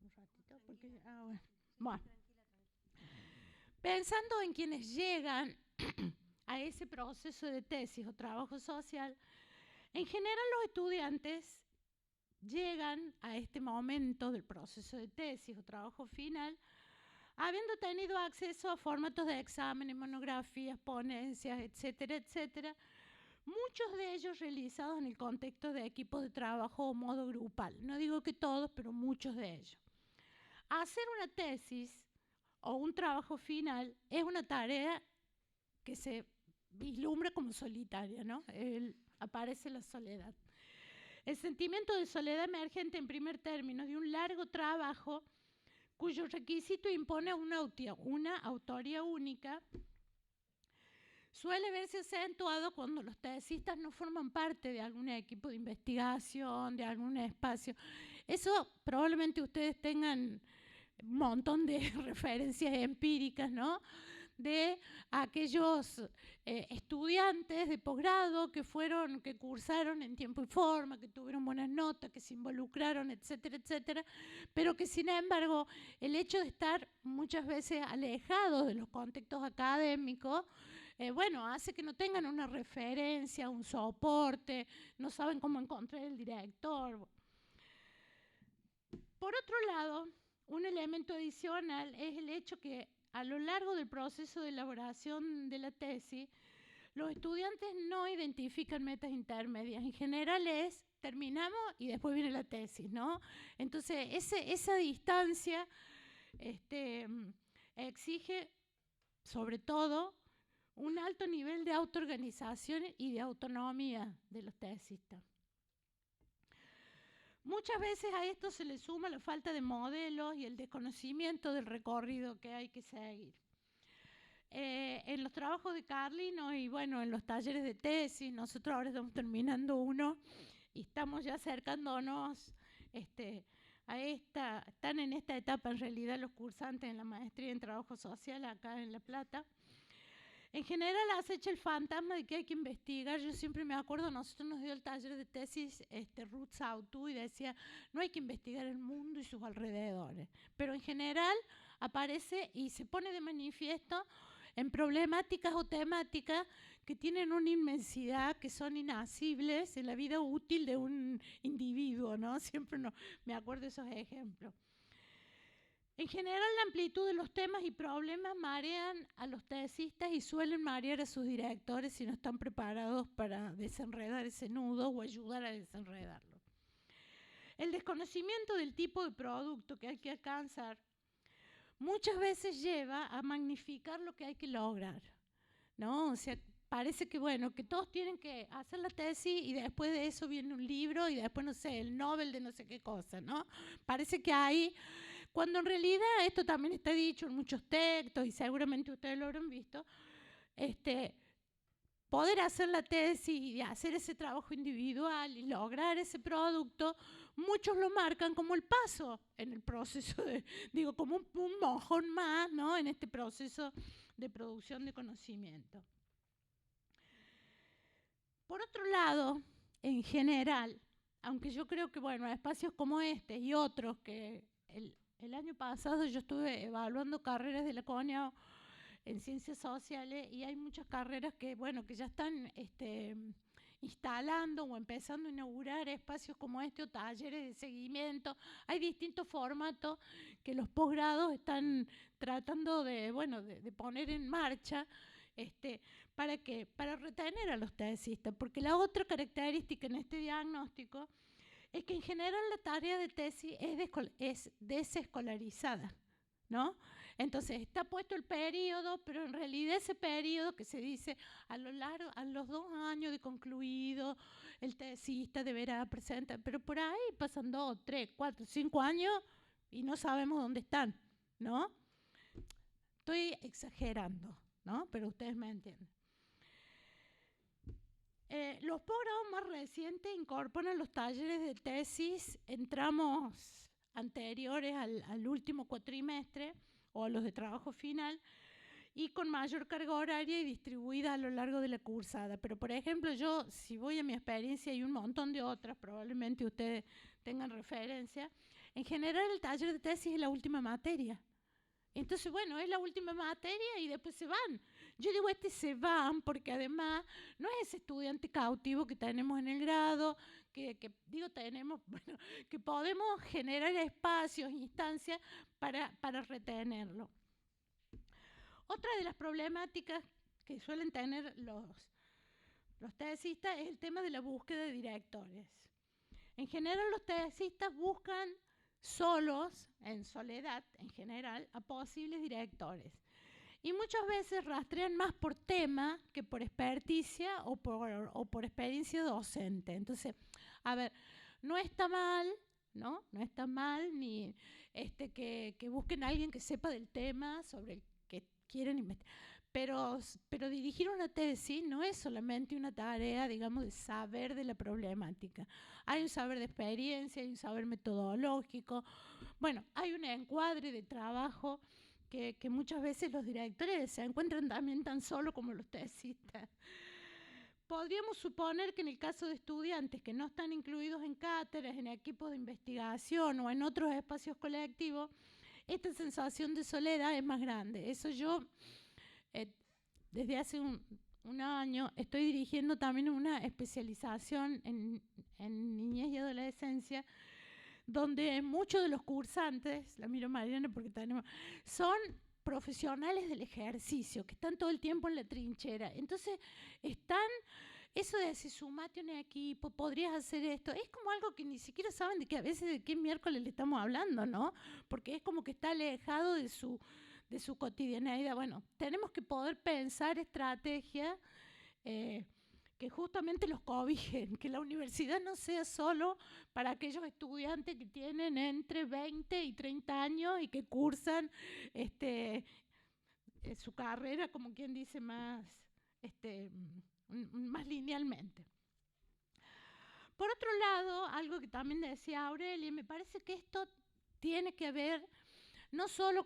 un ratito? Porque, bueno. Pensando en quienes llegan a ese proceso de tesis o trabajo social, en general los estudiantes llegan a este momento del proceso de tesis o trabajo final habiendo tenido acceso a formatos de exámenes, monografías, ponencias, etcétera, etcétera, muchos de ellos realizados en el contexto de equipos de trabajo o modo grupal. No digo que todos, pero muchos de ellos. Hacer una tesis o un trabajo final es una tarea que se vislumbra como solitaria, ¿no? Aparece la soledad. El sentimiento de soledad emergente en primer término de un largo trabajo cuyo requisito impone una autoría única suele verse acentuado cuando los tesistas no forman parte de algún equipo de investigación, de algún espacio. Eso probablemente ustedes tengan un montón de referencias empíricas, ¿no? De aquellos estudiantes de posgrado que cursaron en tiempo y forma, que tuvieron buenas notas, que se involucraron, etcétera, etcétera, pero que sin embargo el hecho de estar muchas veces alejados de los contextos académicos, hace que no tengan una referencia, un soporte, no saben cómo encontrar el director. Por otro lado, un elemento adicional es el hecho que a lo largo del proceso de elaboración de la tesis, los estudiantes no identifican metas intermedias. En general terminamos y después viene la tesis, ¿no? Entonces, esa distancia exige, sobre todo, un alto nivel de autoorganización y de autonomía de los tesistas. Muchas veces a esto se le suma la falta de modelos y el desconocimiento del recorrido que hay que seguir. En los trabajos de Carlino y en los talleres de tesis, nosotros ahora estamos terminando uno y estamos ya acercándonos están en esta etapa en realidad los cursantes en la maestría en trabajo social acá en La Plata. En general acecha el fantasma de que hay que investigar. Yo siempre me acuerdo, nosotros nos dio el taller de tesis Ruth Sautu y decía, no hay que investigar el mundo y sus alrededores. Pero en general aparece y se pone de manifiesto en problemáticas o temáticas que tienen una inmensidad, que son inasibles en la vida útil de un individuo, ¿no? Siempre me acuerdo de esos ejemplos. En general, la amplitud de los temas y problemas marean a los tesistas y suelen marear a sus directores si no están preparados para desenredar ese nudo o ayudar a desenredarlo. El desconocimiento del tipo de producto que hay que alcanzar muchas veces lleva a magnificar lo que hay que lograr, ¿no? O sea, parece que, que todos tienen que hacer la tesis y después de eso viene un libro y después, no sé, el Nobel de no sé qué cosa, ¿no? Parece que hay... Cuando en realidad, esto también está dicho en muchos textos y seguramente ustedes lo habrán visto, poder hacer la tesis y hacer ese trabajo individual y lograr ese producto, muchos lo marcan como el paso en el proceso, como un mojón más, ¿no? En este proceso de producción de conocimiento. Por otro lado, en general, aunque yo creo que, espacios como este y otros que... El año pasado yo estuve evaluando carreras de la CONEA en ciencias sociales y hay muchas carreras que ya están instalando o empezando a inaugurar espacios como este o talleres de seguimiento. Hay distintos formatos que los posgrados están tratando de poner en marcha para retener a los tesistas, porque la otra característica en este diagnóstico es que en general la tarea de tesis es desescolarizada, ¿no? Entonces está puesto el periodo, pero en realidad ese periodo que se dice a los 2 años de concluido, el tesista deberá presentar, pero por ahí pasan 2, 3, 4, 5 años y no sabemos dónde están, ¿no? Estoy exagerando, ¿no? Pero ustedes me entienden. Los posgrados más recientes incorporan los talleres de tesis en tramos anteriores al último cuatrimestre o a los de trabajo final y con mayor carga horaria y distribuida a lo largo de la cursada. Pero, por ejemplo, yo, si voy a mi experiencia y un montón de otras, probablemente ustedes tengan referencia, en general el taller de tesis es la última materia. Entonces, bueno, es la última materia y después se van. Yo digo, se van porque además no es ese estudiante cautivo que tenemos en el grado, tenemos, bueno, que podemos generar espacios, instancias para retenerlo. Otra de las problemáticas que suelen tener los tesistas es el tema de la búsqueda de directores. En general, los tesistas buscan solos, en soledad en general, a posibles directores. Y muchas veces rastrean más por tema que por experticia o por experiencia docente. Entonces, a ver, no está mal, ¿no? No está mal ni que busquen a alguien que sepa del tema sobre el que quieren investigar. Pero dirigir una tesis no es solamente una tarea, digamos, de saber de la problemática. Hay un saber de experiencia, hay un saber metodológico. Bueno, hay un encuadre de trabajo que muchas veces los directores se encuentran también tan solo como los tesistas. Podríamos suponer que en el caso de estudiantes que no están incluidos en cátedras, en equipos de investigación o en otros espacios colectivos, esta sensación de soledad es más grande. Eso yo, desde hace un año, estoy dirigiendo también una especialización en niñez y adolescencia, donde muchos de los cursantes, la miro Mariana porque son profesionales del ejercicio, que están todo el tiempo en la trinchera. Entonces, eso de decir, sumate a un equipo, podrías hacer esto, es como algo que ni siquiera saben a veces de qué miércoles le estamos hablando, ¿no? Porque es como que está alejado de su cotidianeidad. Bueno, tenemos que poder pensar estrategias que justamente los cobijen, que la universidad no sea solo para aquellos estudiantes que tienen entre 20 y 30 años y que cursan su carrera, como quien dice, más linealmente. Por otro lado, algo que también decía Aurelia, me parece que esto tiene que ver no solo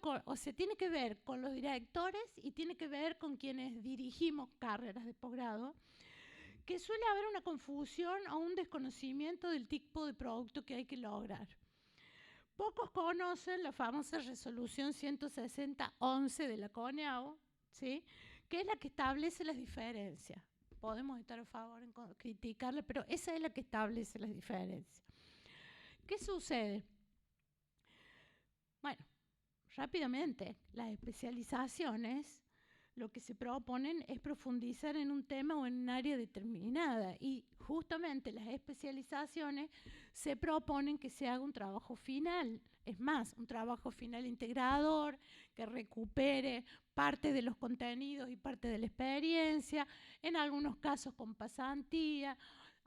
tiene que ver con los directores y tiene que ver con quienes dirigimos carreras de posgrado, que suele haber una confusión o un desconocimiento del tipo de producto que hay que lograr. Pocos conocen la famosa resolución 160-11 de la CONEAU, ¿sí? Que es la que establece las diferencias. Podemos estar a favor en criticarla, pero esa es la que establece las diferencias. ¿Qué sucede? Bueno, rápidamente, las especializaciones lo que se proponen es profundizar en un tema o en un área determinada y justamente las especializaciones se proponen que se haga un trabajo final, es más, un trabajo final integrador, que recupere parte de los contenidos y parte de la experiencia, en algunos casos con pasantía,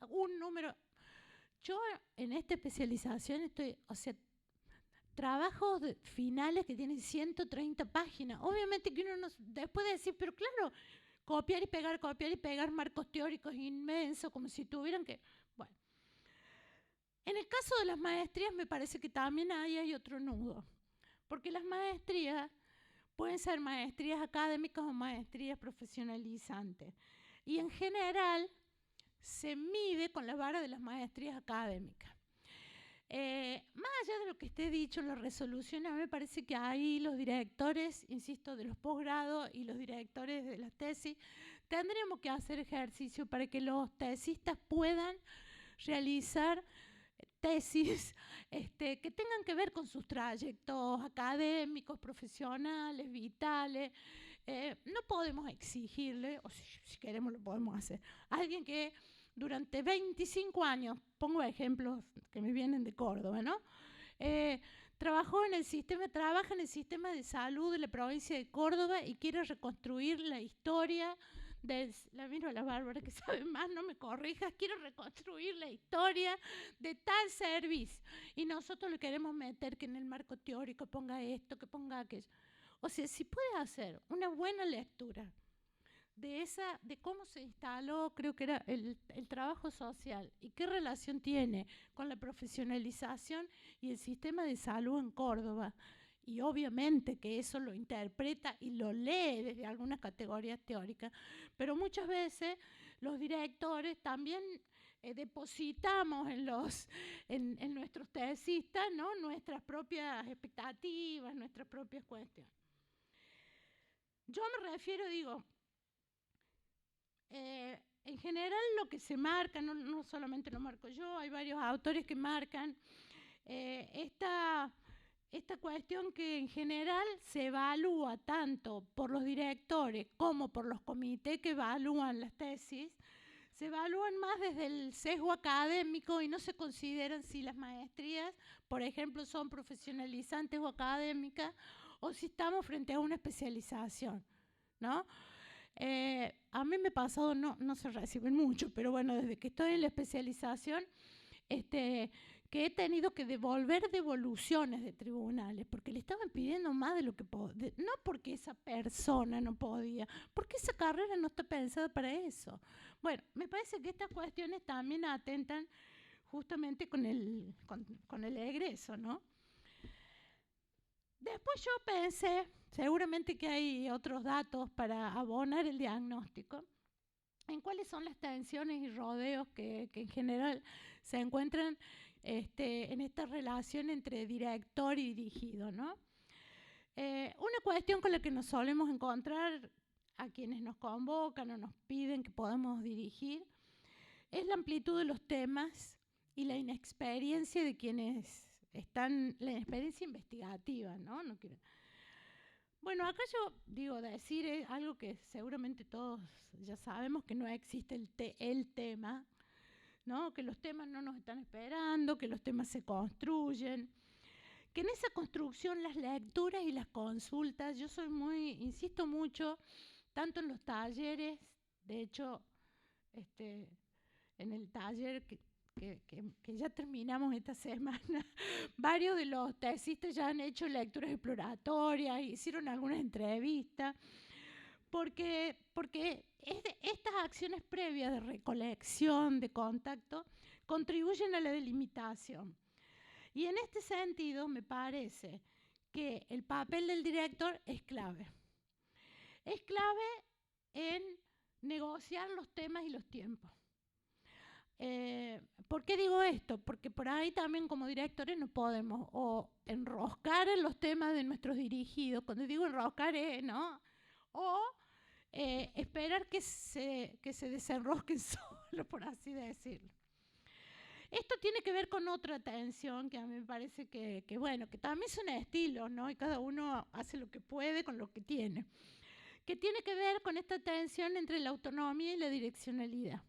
un número. Yo en esta especialización trabajos finales que tienen 130 páginas. Obviamente que uno después de decir, pero claro, copiar y pegar marcos teóricos inmensos, como si tuvieran que... Bueno, en el caso de las maestrías me parece que también hay otro nudo, porque las maestrías pueden ser maestrías académicas o maestrías profesionalizantes. Y en general se mide con la vara de las maestrías académicas. Más allá de lo que esté dicho en la resolución, a mí me parece que ahí los directores, insisto, de los posgrados y los directores de las tesis, tendríamos que hacer ejercicio para que los tesistas puedan realizar tesis que tengan que ver con sus trayectos académicos, profesionales, vitales. No podemos exigirle, o si queremos lo podemos hacer, a alguien que durante 25 años, pongo ejemplos que me vienen de Córdoba, ¿no? trabaja en el sistema de salud de la provincia de Córdoba y quiere reconstruir la historia la miro a la Bárbara que sabe más, no me corrijas, quiero reconstruir la historia de tal servicio. Y nosotros le queremos meter que en el marco teórico ponga esto, que ponga aquello. O sea, si puede hacer una buena lectura de cómo se instaló, creo que era el trabajo social y qué relación tiene con la profesionalización y el sistema de salud en Córdoba. Y obviamente que eso lo interpreta y lo lee desde algunas categorías teóricas, pero muchas veces los directores también depositamos en nuestros tesistas, ¿no?, nuestras propias expectativas, nuestras propias cuestiones. Yo me refiero, digo, en general lo que se marca, no solamente lo marco yo, hay varios autores que marcan esta cuestión que en general se evalúa tanto por los directores como por los comités que evalúan las tesis, se evalúan más desde el sesgo académico y no se consideran si las maestrías, por ejemplo, son profesionalizantes o académicas o si estamos frente a una especialización, ¿no? A mí me ha pasado, no se reciben mucho, pero bueno, desde que estoy en la especialización, que he tenido que devolver devoluciones de tribunales, porque le estaban pidiendo más de lo que podía, no porque esa persona no podía, porque esa carrera no está pensada para eso. Bueno, me parece que estas cuestiones también atentan justamente con el egreso, ¿no? Después yo pensé, seguramente que hay otros datos para abonar el diagnóstico, en cuáles son las tensiones y rodeos que en general se encuentran en esta relación entre director y dirigido, ¿no? Una cuestión con la que nos solemos encontrar a quienes nos convocan o nos piden que podamos dirigir es la amplitud de los temas y la inexperiencia de quienes están, la inexperiencia investigativa, ¿no? Bueno, acá yo digo, decir algo que seguramente todos ya sabemos, que no existe el tema, ¿no? Que los temas no nos están esperando, que los temas se construyen, que en esa construcción las lecturas y las consultas, yo insisto mucho, tanto en los talleres, de hecho, en el taller que ya terminamos esta semana, varios de los tesistas ya han hecho lecturas exploratorias, hicieron algunas entrevistas, porque estas acciones previas de recolección, de contacto, contribuyen a la delimitación. Y en este sentido me parece que el papel del director es clave. Es clave en negociar los temas y los tiempos. ¿Por qué digo esto? Porque por ahí también como directores no podemos o enroscar en los temas de nuestros dirigidos, cuando digo enroscar ¿no? O esperar que se desenrosquen solo, por así decirlo. Esto tiene que ver con otra tensión que a mí me parece que bueno, que también son estilos, ¿no? Y cada uno hace lo que puede con lo que tiene. Que tiene que ver con esta tensión entre la autonomía y la direccionalidad.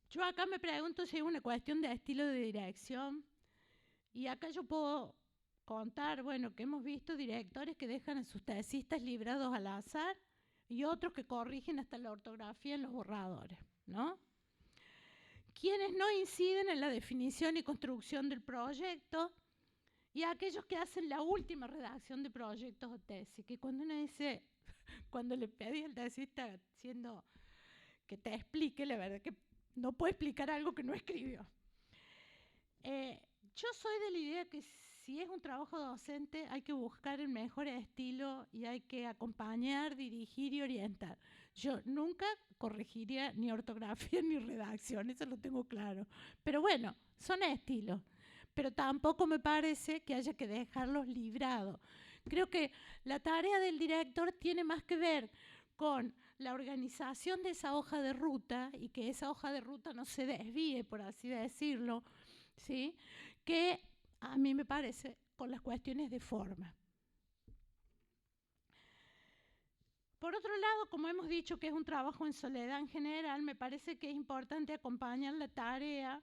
Yo acá me pregunto si es una cuestión de estilo de dirección, y acá yo puedo contar, bueno, que hemos visto directores que dejan a sus tesistas librados al azar y otros que corrigen hasta la ortografía en los borradores, ¿no? Quienes no inciden en la definición y construcción del proyecto, y aquellos que hacen la última redacción de proyectos o tesis, que cuando uno dice, cuando le pedí al tesista diciendo que te explique, la verdad que no puede explicar algo que no escribió. Yo soy de la idea que si es un trabajo docente hay que buscar el mejor estilo y hay que acompañar, dirigir y orientar. Yo nunca corregiría ni ortografía ni redacción, eso lo tengo claro. Pero bueno, son estilos. Pero tampoco me parece que haya que dejarlos librados. Creo que la tarea del director tiene más que ver con la organización de esa hoja de ruta y que esa hoja de ruta no se desvíe, por así decirlo, ¿sí? Que a mí me parece con las cuestiones de forma. Por otro lado, como hemos dicho que es un trabajo en soledad en general, me parece que es importante acompañar la tarea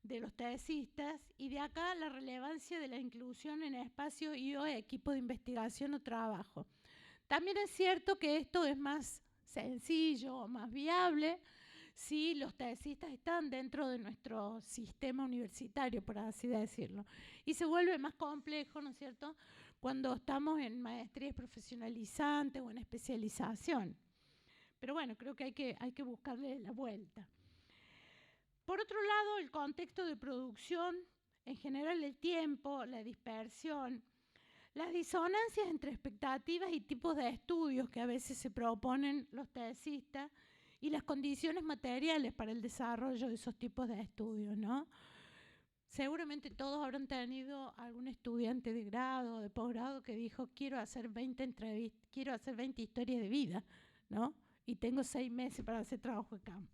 de los tesistas, y de acá la relevancia de la inclusión en espacios y o equipos de investigación o trabajo. También es cierto que esto es más sencillo o más viable si los tesistas están dentro de nuestro sistema universitario, por así decirlo. Y se vuelve más complejo, ¿no es cierto?, cuando estamos en maestrías profesionalizantes o en especialización. Pero bueno, creo que hay que buscarle la vuelta. Por otro lado, el contexto de producción, en general el tiempo, la dispersión, las disonancias entre expectativas y tipos de estudios que a veces se proponen los tesistas y las condiciones materiales para el desarrollo de esos tipos de estudios, ¿no? Seguramente todos habrán tenido algún estudiante de grado o de posgrado que dijo, quiero hacer 20 entrevistas, quiero hacer 20 historias de vida, ¿no? Y tengo 6 meses para hacer trabajo de campo.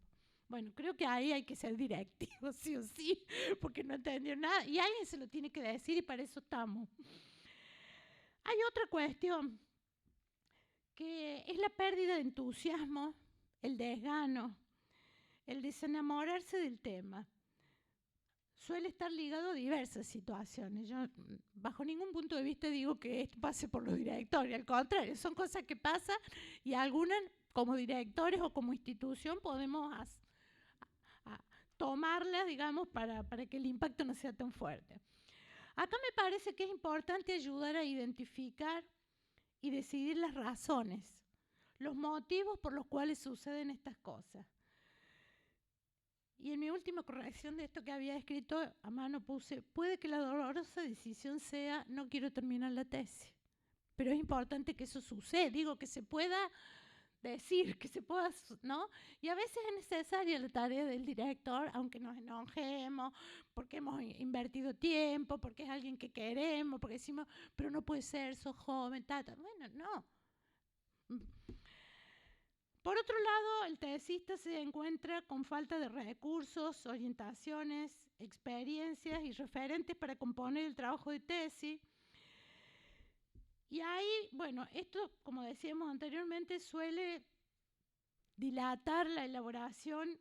Bueno, creo que ahí hay que ser directivo, sí o sí, porque no entendió nada. Y alguien se lo tiene que decir y para eso estamos. Hay otra cuestión, que es la pérdida de entusiasmo, el desgano, el desenamorarse del tema. Suele estar ligado a diversas situaciones. Yo, bajo ningún punto de vista, digo que esto pase por los directores. Al contrario, son cosas que pasan y algunas, como directores o como institución, podemos tomarlas, digamos, para que el impacto no sea tan fuerte. Acá me parece que es importante ayudar a identificar y decidir las razones, los motivos por los cuales suceden estas cosas. Y en mi última corrección de esto que había escrito a mano puse, puede que la dolorosa decisión sea no quiero terminar la tesis, pero es importante que eso suceda, digo, que se pueda decir, que se pueda, ¿no? Y a veces es necesaria la tarea del director, aunque nos enojemos, porque hemos invertido tiempo, porque es alguien que queremos, porque decimos, pero no puede ser, sos joven, tata. Bueno, no. Por otro lado, el tesista se encuentra con falta de recursos, orientaciones, experiencias y referentes para componer el trabajo de tesis. Y ahí, bueno, esto, como decíamos anteriormente, suele dilatar la elaboración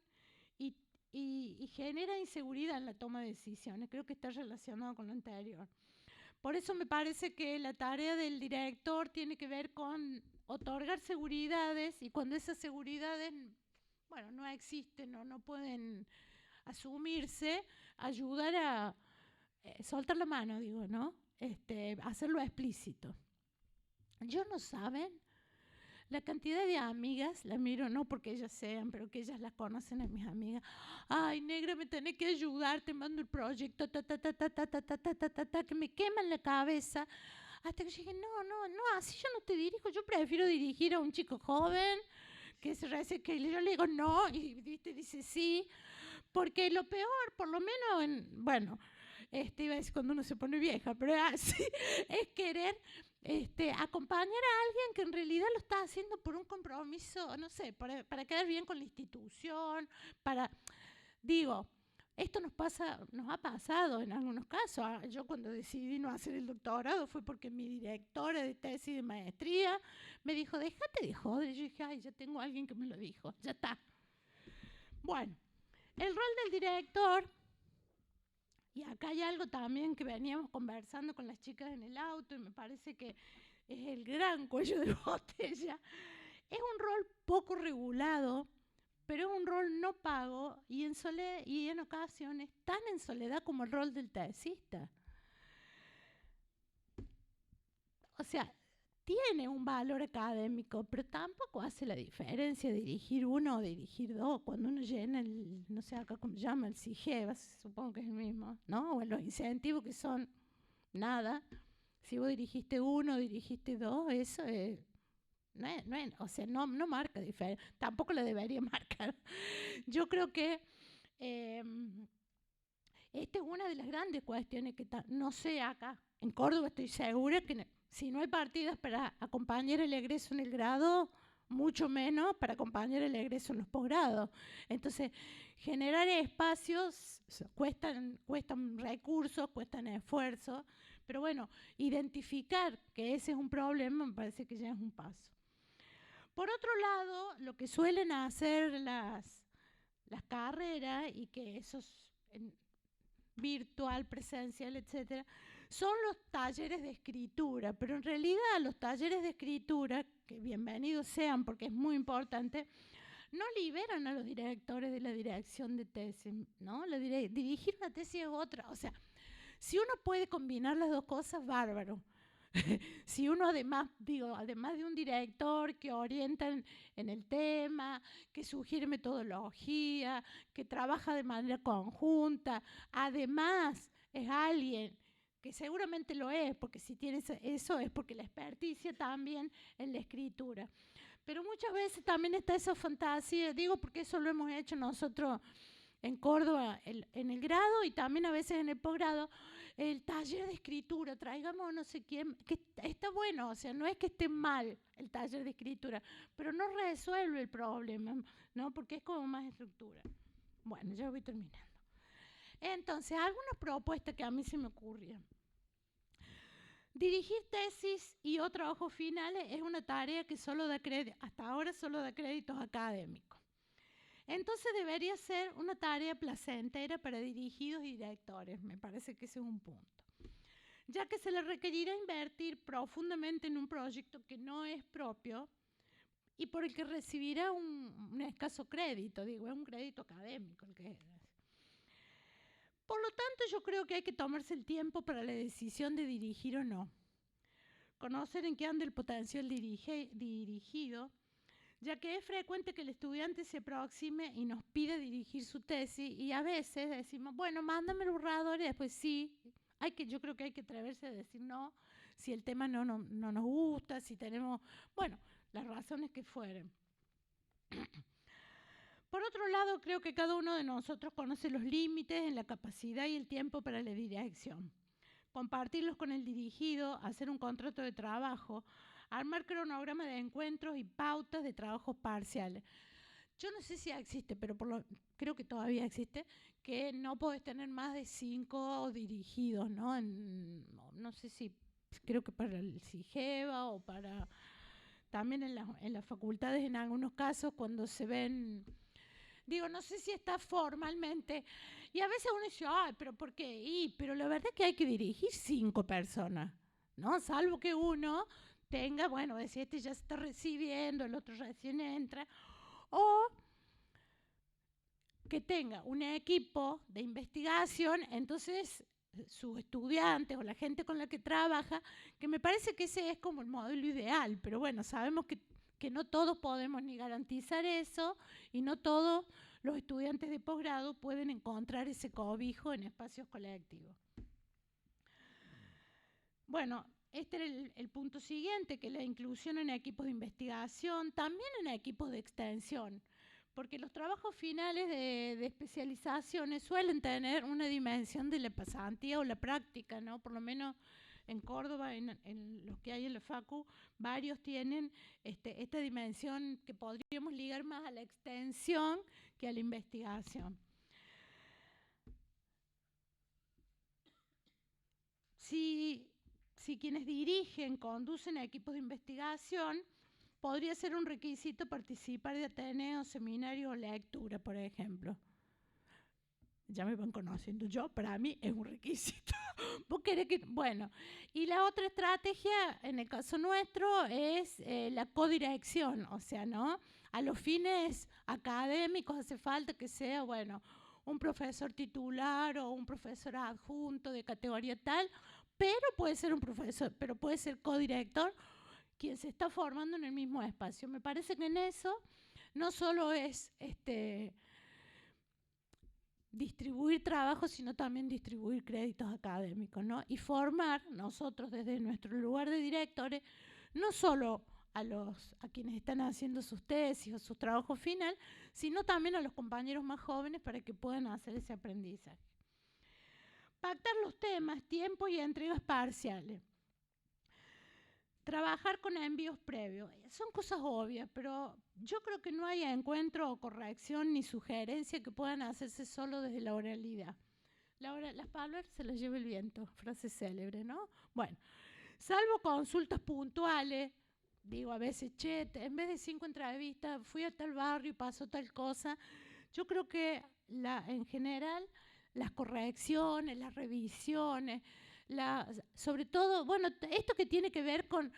y genera inseguridad en la toma de decisiones. Creo que está relacionado con lo anterior. Por eso me parece que la tarea del director tiene que ver con otorgar seguridades, y cuando esas seguridades, bueno, no existen o no pueden asumirse, ayudar a soltar la mano, digo, ¿no? Hacerlo explícito. Ellos no saben la cantidad de amigas, la miro no porque ellas sean, pero que ellas las conocen a mis amigas. Ay, negra, me tenés que ayudar, te mando el proyecto, que me queman la cabeza. Hasta que yo dije, no, así yo no te dirijo, yo prefiero dirigir a un chico joven, que yo le digo no, y ¿viste? Dice sí, porque lo peor, por lo menos, bueno, iba a decir cuando uno se pone vieja, pero así, es querer acompañar a alguien que en realidad lo está haciendo por un compromiso, no sé, para quedar bien con la institución, digo, esto nos ha pasado en algunos casos. Yo cuando decidí no hacer el doctorado fue porque mi directora de tesis de maestría me dijo, déjate de joder. Y yo dije, ay, ya tengo a alguien que me lo dijo, ya está. Bueno, el rol del director, y acá hay algo también que veníamos conversando con las chicas en el auto y me parece que es el gran cuello de botella, es un rol poco regulado, pero es un rol no pago y en ocasiones tan en soledad como el rol del tesista. O sea, tiene un valor académico, pero tampoco hace la diferencia dirigir uno o dirigir dos. Cuando uno llena no sé acá cómo se llama, el CIGEVA, supongo que es el mismo, ¿no? O los incentivos que son nada. Si vos dirigiste uno o dirigiste dos, eso es... No marca diferencia, tampoco la debería marcar. Yo creo que esta es una de las grandes cuestiones que no sé acá. En Córdoba estoy segura que si no hay partidas para acompañar el egreso en el grado, mucho menos para acompañar el egreso en los posgrados. Entonces, generar espacios cuestan recursos, cuestan esfuerzos, pero bueno, identificar que ese es un problema me parece que ya es un paso. Por otro lado, lo que suelen hacer las carreras, y que eso virtual, presencial, etcétera, son los talleres de escritura, pero en realidad los talleres de escritura, que bienvenidos sean porque es muy importante, no liberan a los directores de la dirección de tesis, ¿no? Dirigir una tesis es otra, o sea, si uno puede combinar las dos cosas, bárbaro. Si uno además de un director que orienta en el tema, que sugiere metodología, que trabaja de manera conjunta, además es alguien que seguramente lo es, porque si tienes eso es porque la experticia también en la escritura. Pero muchas veces también está esa fantasía, digo porque eso lo hemos hecho nosotros en Córdoba en el grado y también a veces en el posgrado, el taller de escritura, traigamos no sé quién, que está bueno, o sea, no es que esté mal el taller de escritura, pero no resuelve el problema, ¿no? Porque es como más estructura. Bueno, ya voy terminando. Entonces, algunas propuestas que a mí se me ocurrían. Dirigir tesis y o trabajos finales es una tarea que hasta ahora solo da créditos académicos. Entonces debería ser una tarea placentera para dirigidos y directores, me parece que ese es un punto. Ya que se le requerirá invertir profundamente en un proyecto que no es propio y por el que recibirá un escaso crédito, digo, es un crédito académico el que es. Por lo tanto, yo creo que hay que tomarse el tiempo para la decisión de dirigir o no. Conocer en qué anda el potencial dirigido, ya que es frecuente que el estudiante se aproxime y nos pida dirigir su tesis y a veces decimos, bueno, mándame el borrador y después sí. Yo creo que hay que atreverse a decir no, si el tema no nos gusta, si tenemos, bueno, las razones que fueren. Por otro lado, creo que cada uno de nosotros conoce los límites en la capacidad y el tiempo para la dirección. Compartirlos con el dirigido, hacer un contrato de trabajo, armar cronograma de encuentros y pautas de trabajos parciales. Yo no sé si existe, pero creo que todavía existe, que no podés tener más de 5 dirigidos, ¿no? No sé si, creo que para el CIGEVA o para también en las facultades en algunos casos cuando se ven, digo, no sé si está formalmente, y a veces uno dice, ay, pero ¿por qué? Pero la verdad es que hay que dirigir 5 personas, ¿no? Salvo que uno tenga, bueno, este ya se está recibiendo, el otro recién entra, o que tenga un equipo de investigación, entonces sus estudiantes o la gente con la que trabaja, que me parece que ese es como el modelo ideal, pero bueno, sabemos que no todos podemos ni garantizar eso y no todos los estudiantes de posgrado pueden encontrar ese cobijo en espacios colectivos. Bueno, este era el punto siguiente, que la inclusión en equipos de investigación, también en equipos de extensión, porque los trabajos finales de especializaciones suelen tener una dimensión de la pasantía o la práctica, ¿no? Por lo menos en Córdoba, en los que hay en la Facu, varios tienen esta dimensión que podríamos ligar más a la extensión que a la investigación. Si quienes dirigen, conducen equipos de investigación, podría ser un requisito participar de ateneos, seminarios o lectura, por ejemplo. Ya me van conociendo. Para mí es un requisito. Bueno, y la otra estrategia, en el caso nuestro, es la codirección, o sea, ¿no? A los fines académicos hace falta que sea, bueno, un profesor titular o un profesor adjunto de categoría tal, pero puede ser un profesor, pero puede ser codirector quien se está formando en el mismo espacio. Me parece que en eso no solo es distribuir trabajo, sino también distribuir créditos académicos, ¿no? Y formar nosotros desde nuestro lugar de directores, no solo a quienes están haciendo sus tesis o su trabajo final, sino también a los compañeros más jóvenes para que puedan hacer ese aprendizaje. Pactar los temas, tiempo y entregas parciales. Trabajar con envíos previos. Son cosas obvias, pero yo creo que no hay encuentro o corrección ni sugerencia que puedan hacerse solo desde la oralidad. Las palabras se las lleva el viento, frase célebre, ¿no? Bueno, salvo consultas puntuales, digo a veces, en vez de 5 entrevistas, fui a tal barrio y pasó tal cosa. Yo creo que en general las correcciones, las revisiones, sobre todo, bueno, esto que tiene que ver con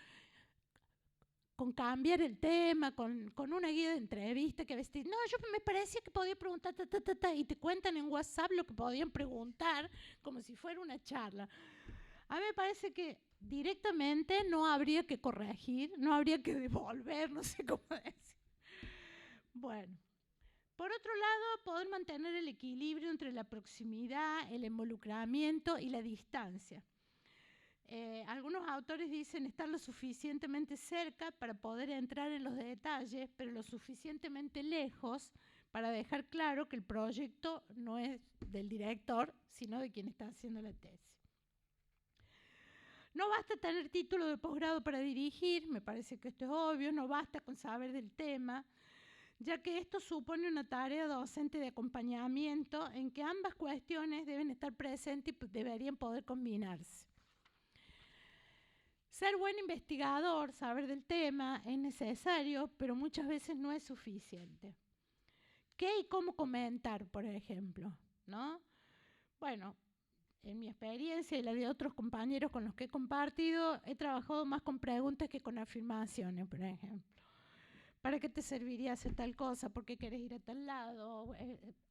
cambiar el tema, con una guía de entrevista que a veces, no, yo me parecía que podía preguntar, y te cuentan en WhatsApp lo que podían preguntar, como si fuera una charla. A mí me parece que directamente no habría que corregir, no habría que devolver, no sé cómo decir. Bueno, por otro lado, poder mantener el equilibrio entre la proximidad, el involucramiento y la distancia. Algunos autores dicen estar lo suficientemente cerca para poder entrar en los detalles, pero lo suficientemente lejos para dejar claro que el proyecto no es del director, sino de quien está haciendo la tesis. No basta tener título de posgrado para dirigir, me parece que esto es obvio, no basta con saber del tema, ya que esto supone una tarea docente de acompañamiento en que ambas cuestiones deben estar presentes y deberían poder combinarse. Ser buen investigador, saber del tema, es necesario, pero muchas veces no es suficiente. ¿Qué y cómo comentar, por ejemplo? ¿No? Bueno, en mi experiencia y la de otros compañeros con los que he compartido, he trabajado más con preguntas que con afirmaciones, por ejemplo. ¿Para qué te serviría hacer tal cosa? ¿Por qué querés ir a tal lado?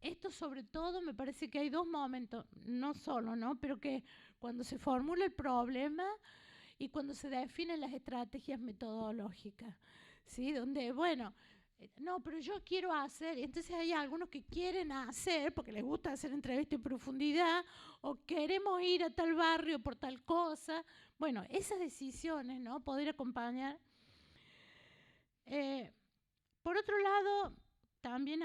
Esto sobre todo me parece que hay dos momentos, no solo, ¿no? Pero que cuando se formula el problema y cuando se definen las estrategias metodológicas, ¿sí? Donde, bueno, no, pero yo quiero hacer, entonces hay algunos que quieren hacer, porque les gusta hacer entrevista en profundidad, o queremos ir a tal barrio por tal cosa. Bueno, esas decisiones, ¿no? Poder acompañar. Por otro lado, también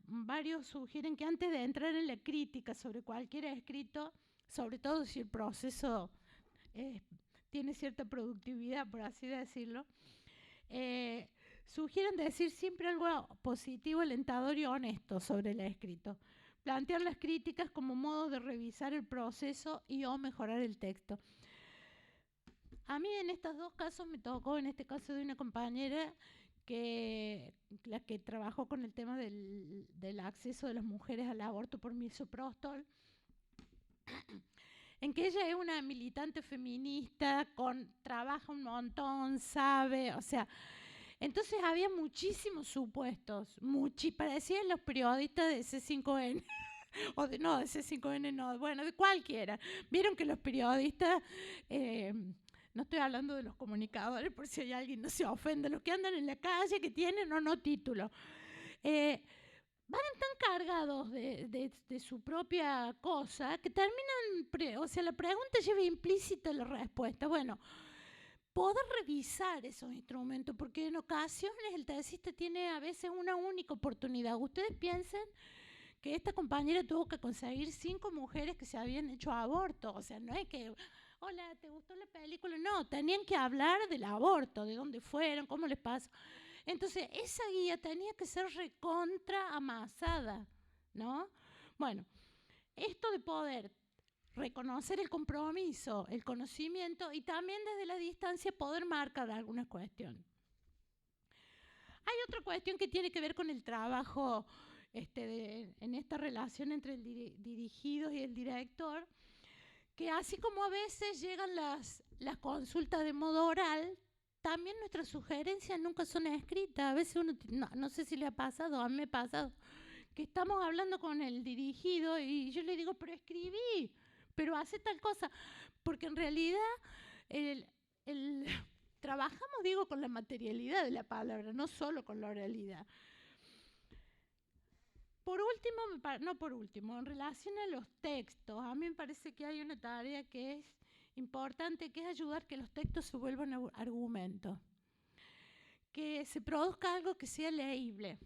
varios sugieren que antes de entrar en la crítica sobre cualquier escrito, sobre todo si el proceso tiene cierta productividad, por así decirlo, sugieren decir siempre algo positivo, alentador y honesto sobre el escrito. Plantear las críticas como modo de revisar el proceso y o mejorar el texto. A mí en estos dos casos me tocó, en este caso de una compañera, la que trabajó con el tema del acceso de las mujeres al aborto por misoprostol, en que ella es una militante feminista, trabaja un montón, sabe, o sea, entonces había muchísimos supuestos, parecían los periodistas de C5N, o de C5N no, bueno, de cualquiera. Vieron que los periodistas, no estoy hablando de los comunicadores, por si hay alguien no se ofende, los que andan en la calle, que tienen o no título, van tan cargados de su propia cosa que terminan, o sea, la pregunta lleva implícita la respuesta. Bueno, poder revisar esos instrumentos, porque en ocasiones el tesista tiene a veces una única oportunidad. Ustedes piensen que esta compañera tuvo que conseguir 5 mujeres que se habían hecho aborto, o sea, no es que, hola, ¿te gustó la película? No, tenían que hablar del aborto, de dónde fueron, cómo les pasó. Entonces, esa guía tenía que ser recontra amasada, ¿no? Bueno, esto de poder reconocer el compromiso, el conocimiento y también desde la distancia poder marcar alguna cuestión. Hay otra cuestión que tiene que ver con el trabajo en esta relación entre el dirigido y el director, que así como a veces llegan las consultas de modo oral, también nuestras sugerencias nunca son escritas. A veces uno, no sé si le ha pasado, a mí me ha pasado, que estamos hablando con el dirigido y yo le digo, pero escribí, pero hace tal cosa, porque en realidad trabajamos, digo, con la materialidad de la palabra, no solo con la oralidad. Por último, en relación a los textos, a mí me parece que hay una tarea que es importante, que es ayudar que los textos se vuelvan argumentos, que se produzca algo que sea leíble,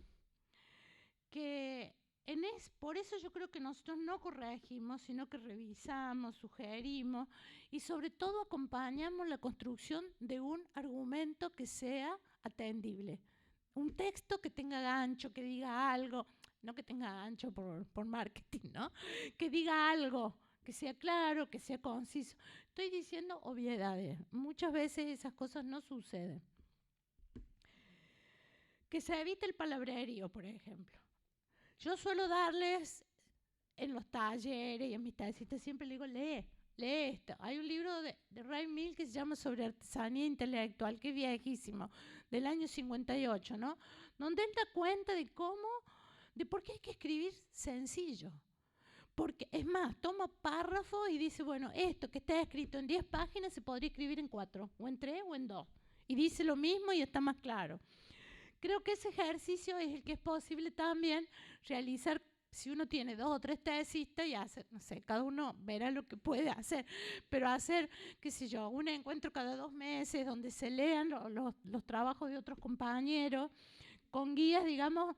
por eso yo creo que nosotros no corregimos, sino que revisamos, sugerimos y sobre todo acompañamos la construcción de un argumento que sea atendible. Un texto que tenga gancho, que diga algo, no que tenga gancho por marketing, ¿no? Que diga algo, que sea claro, que sea conciso. Estoy diciendo obviedades. Muchas veces esas cosas no suceden. Que se evite el palabrerío, por ejemplo. Yo suelo darles en los talleres y en mis tesistas siempre le digo, lee esto. Hay un libro de Ray Mill que se llama Sobre artesanía intelectual, que es viejísimo, del año 58, ¿no? Donde él da cuenta de por qué hay que escribir sencillo. Porque, es más, toma párrafos y dice, bueno, esto que está escrito en 10 páginas se podría escribir en 4, o en 3, o en 2. Y dice lo mismo y está más claro. Creo que ese ejercicio es el que es posible también realizar si uno tiene 2 o 3 tesistas y hacer, no sé, cada uno verá lo que puede hacer, pero hacer, qué sé yo, un encuentro cada 2 meses donde se lean los trabajos de otros compañeros, con guías, digamos,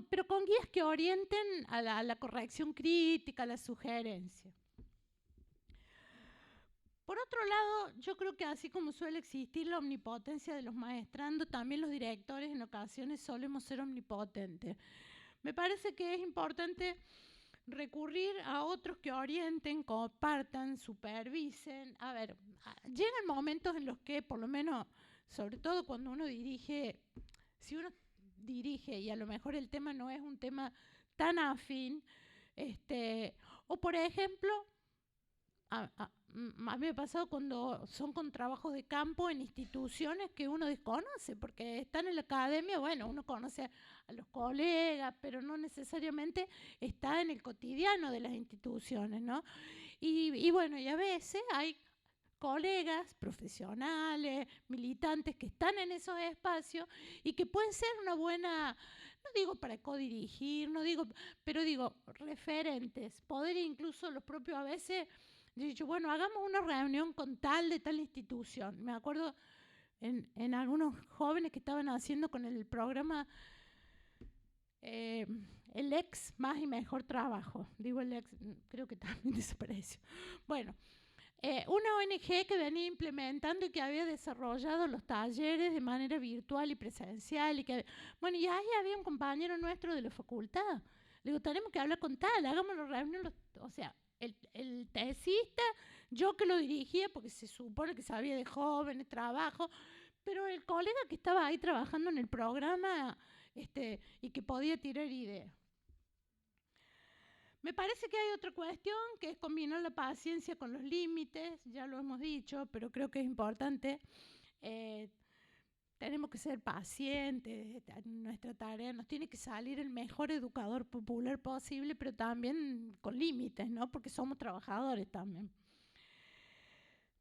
pero con guías que orienten a la corrección crítica, a la sugerencia. Por otro lado, yo creo que así como suele existir la omnipotencia de los maestrandos, también los directores en ocasiones solemos ser omnipotentes. Me parece que es importante recurrir a otros que orienten, compartan, supervisen. A ver, llegan momentos en los que, por lo menos, sobre todo cuando uno dirige, si uno dirige y a lo mejor el tema no es un tema tan afín, o por ejemplo, a mí me ha pasado cuando son con trabajos de campo en instituciones que uno desconoce, porque están en la academia, bueno, uno conoce a los colegas, pero no necesariamente está en el cotidiano de las instituciones, ¿no? Y bueno, y a veces hay colegas profesionales, militantes que están en esos espacios y que pueden ser una buena, no digo para codirigir, no digo, pero digo referentes, poder incluso los propios a veces, he dicho, bueno, hagamos una reunión con tal de tal institución. Me acuerdo en algunos jóvenes que estaban haciendo con el programa el ex más y mejor trabajo. Digo el ex, creo que también desapareció. Bueno, una ONG que venía implementando y que había desarrollado los talleres de manera virtual y presencial. Bueno, y ahí había un compañero nuestro de la facultad. Le digo, tenemos que hablar con tal, hagamos la reunión. O sea, el tesista, yo que lo dirigía, porque se supone que sabía de jóvenes, trabajo, pero el colega que estaba ahí trabajando en el programa y que podía tirar ideas. Me parece que hay otra cuestión que es combinar la paciencia con los límites, ya lo hemos dicho, pero creo que es importante. Tenemos que ser pacientes, nuestra tarea nos tiene que salir el mejor educador popular posible, pero también con límites, ¿no? Porque somos trabajadores también.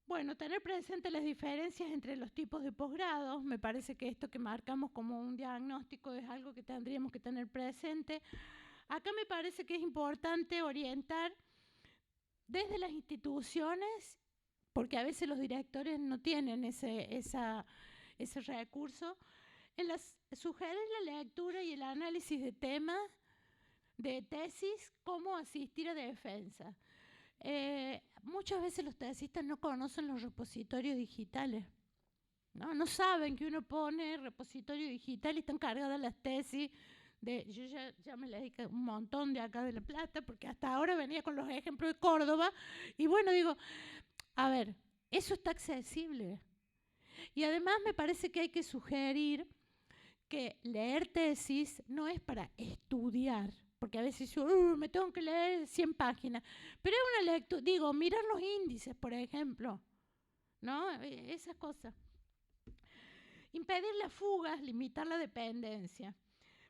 Bueno, tener presente las diferencias entre los tipos de posgrados, me parece que esto que marcamos como un diagnóstico es algo que tendríamos que tener presente. Acá me parece que es importante orientar desde las instituciones, porque a veces los directores no tienen ese recurso, sugerir la lectura y el análisis de temas, de tesis, cómo asistir a defensa. Muchas veces los tesistas no conocen los repositorios digitales, no saben que uno pone repositorio digital y están cargadas las tesis. Yo ya me dediqué un montón de acá de La Plata, porque hasta ahora venía con los ejemplos de Córdoba, y bueno, digo, a ver, eso está accesible. Y además me parece que hay que sugerir que leer tesis no es para estudiar, porque a veces yo me tengo que leer 100 páginas, pero es una lectura, digo, mirar los índices, por ejemplo, ¿no? Esas cosas. Impedir las fugas, limitar la dependencia.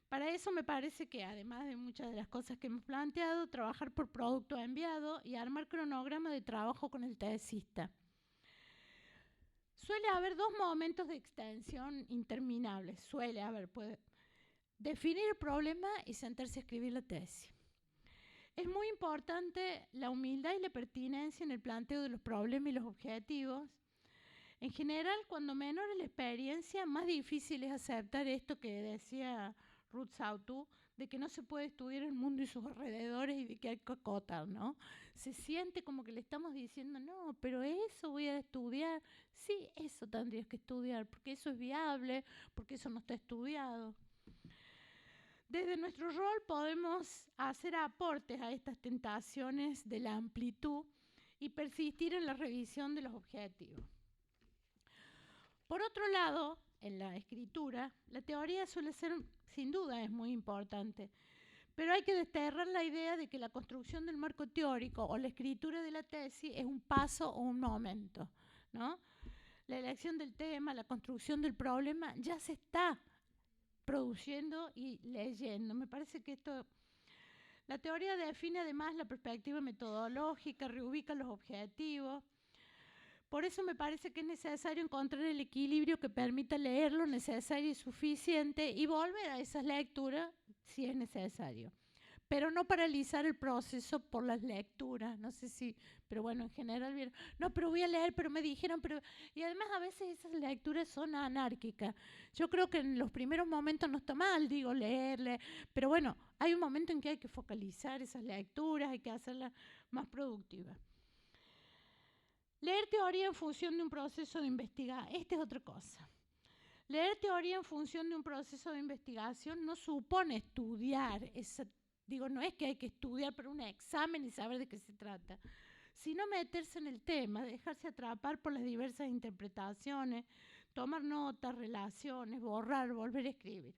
Para eso me parece que, además de muchas de las cosas que hemos planteado, trabajar por producto enviado y armar cronograma de trabajo con el tesista. Suele haber 2 momentos de extensión interminables. Puede definir el problema y sentarse a escribir la tesis. Es muy importante la humildad y la pertinencia en el planteo de los problemas y los objetivos. En general, cuando menor es la experiencia, más difícil es aceptar esto que decía Ruth Sautu, de que no se puede estudiar el mundo y sus alrededores y de que hay que acotar, ¿no? Se siente como que le estamos diciendo, no, pero eso voy a estudiar. Sí, eso tendrías que estudiar, porque eso es viable, porque eso no está estudiado. Desde nuestro rol podemos hacer aportes a estas tentaciones de la amplitud y persistir en la revisión de los objetivos. Por otro lado, en la escritura, la teoría suele ser, sin duda, es muy importante, Pero hay que desterrar la idea de que la construcción del marco teórico o la escritura de la tesis es un paso o un momento, ¿no? La elección del tema, la construcción del problema, ya se está produciendo y leyendo. Me parece que esto... La teoría define además la perspectiva metodológica, reubica los objetivos. Por eso me parece que es necesario encontrar el equilibrio que permita leer lo necesario y suficiente y volver a esas lecturas si es necesario. Pero no paralizar el proceso por las lecturas, no sé si, pero bueno, en general vieron, no, pero voy a leer, pero me dijeron, pero... Y además a veces esas lecturas son anárquicas. Yo creo que en los primeros momentos no está mal, digo, leerle, pero bueno, hay un momento en que hay que focalizar esas lecturas, hay que hacerlas más productivas. Leer teoría en función de un proceso de investigación, esta es otra cosa. Leer teoría en función de un proceso de investigación no supone estudiar esa. Digo, no es que hay que estudiar para un examen y saber de qué se trata, sino meterse en el tema, dejarse atrapar por las diversas interpretaciones, tomar notas, relaciones, borrar, volver a escribir.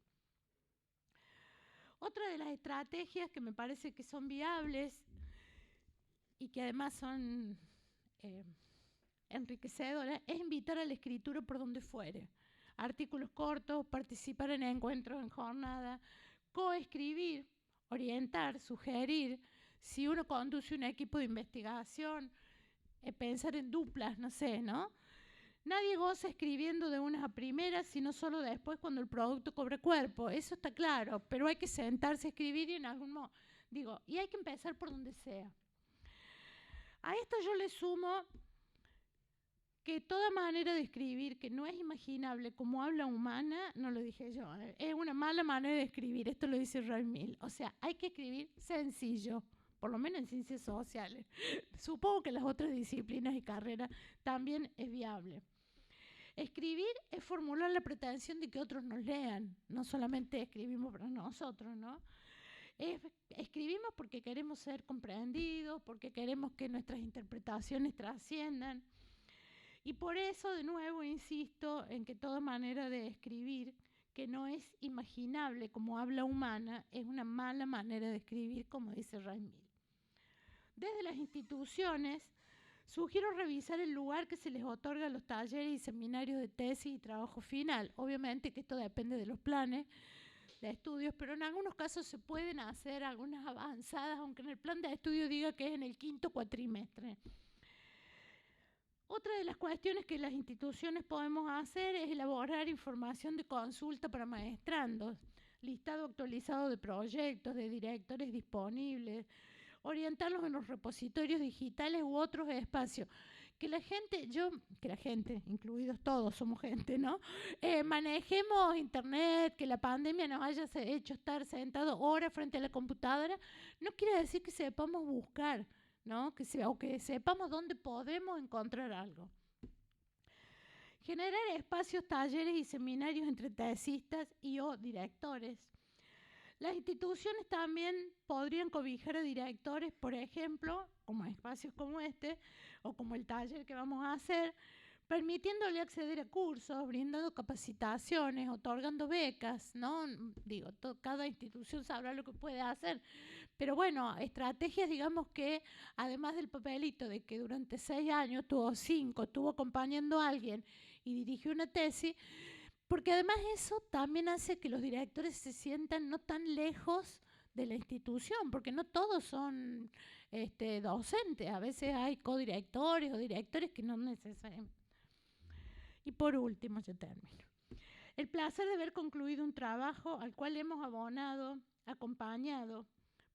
Otra de las estrategias que me parece que son viables y que además son enriquecedoras es invitar a la escritura por donde fuere. Artículos cortos, participar en encuentros en jornada, coescribir, orientar, sugerir, si uno conduce un equipo de investigación, pensar en duplas, no sé, ¿no? Nadie goza escribiendo de unas a primeras, sino solo después cuando el producto cobre cuerpo, eso está claro, pero hay que sentarse a escribir y en algún modo, digo, y hay que empezar por donde sea. A esto yo le sumo que toda manera de escribir que no es imaginable como habla humana, no lo dije yo, es una mala manera de escribir, esto lo dice Ray Mill. O sea, hay que escribir sencillo, por lo menos en ciencias sociales. Supongo que en las otras disciplinas y carreras también es viable. Escribir es formular la pretensión de que otros nos lean, no solamente escribimos para nosotros, ¿no? Escribimos porque queremos ser comprendidos, porque queremos que nuestras interpretaciones trasciendan. Y por eso, de nuevo, insisto en que toda manera de escribir que no es imaginable como habla humana es una mala manera de escribir, como dice Ray Mill. Desde las instituciones, sugiero revisar el lugar que se les otorga a los talleres y seminarios de tesis y trabajo final. Obviamente que esto depende de los planes de estudios, pero en algunos casos se pueden hacer algunas avanzadas, aunque en el plan de estudio diga que es en el 5º cuatrimestre. Otra de las cuestiones que las instituciones podemos hacer es elaborar información de consulta para maestrandos, listado actualizado de proyectos, de directores disponibles, orientarlos en los repositorios digitales u otros espacios. Que la gente, incluidos todos, somos gente, ¿no? Manejemos internet, que la pandemia nos haya hecho estar sentados horas frente a la computadora, no quiere decir que sepamos buscar, ¿no? Que sepamos dónde podemos encontrar algo. Generar espacios, talleres y seminarios entre tesistas y o directores. Las instituciones también podrían cobijar a directores, por ejemplo, como espacios como este, o como el taller que vamos a hacer, permitiéndole acceder a cursos, brindando capacitaciones, otorgando becas, ¿no? Digo, cada institución sabrá lo que puede hacer. Pero bueno, estrategias, digamos que, además del papelito de que durante 6 años, tuvo 5, estuvo acompañando a alguien y dirigió una tesis, porque además eso también hace que los directores se sientan no tan lejos de la institución, porque no todos son docentes, a veces hay codirectores o directores que no necesariamente. Y por último, ya termino. El placer de haber concluido un trabajo al cual hemos abonado, acompañado,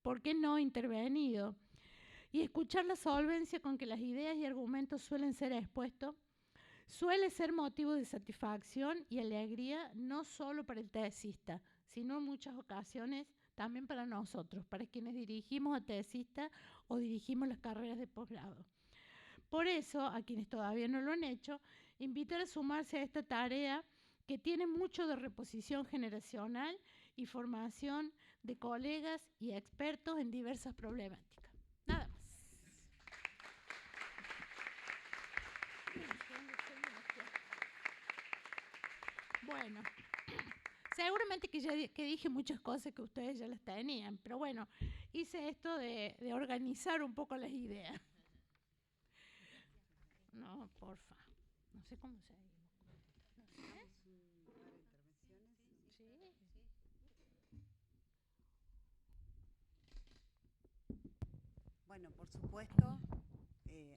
¿por qué no intervenido? Y escuchar la solvencia con que las ideas y argumentos suelen ser expuestos, suele ser motivo de satisfacción y alegría no solo para el tesista, sino en muchas ocasiones también para nosotros, para quienes dirigimos a tesistas o dirigimos las carreras de posgrado. Por eso, a quienes todavía no lo han hecho, invitar a sumarse a esta tarea que tiene mucho de reposición generacional y formación de colegas y expertos en diversas problemáticas. Nada más. Bueno, seguramente que dije muchas cosas que ustedes ya las tenían, pero bueno, hice esto de organizar un poco las ideas. No, porfa. No sé cómo se dice. ¿Hacemos un par de intervenciones? Sí. Bueno, por supuesto,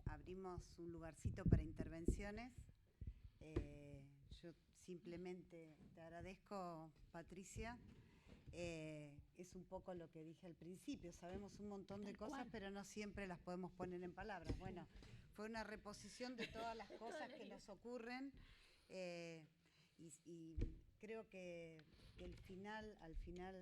abrimos un lugarcito para intervenciones. Yo simplemente te agradezco, Patricia. Es un poco lo que dije al principio, sabemos un montón de cosas, pero no siempre las podemos poner en palabras. Bueno, fue una reposición de todas las cosas que nos ocurren y creo que al final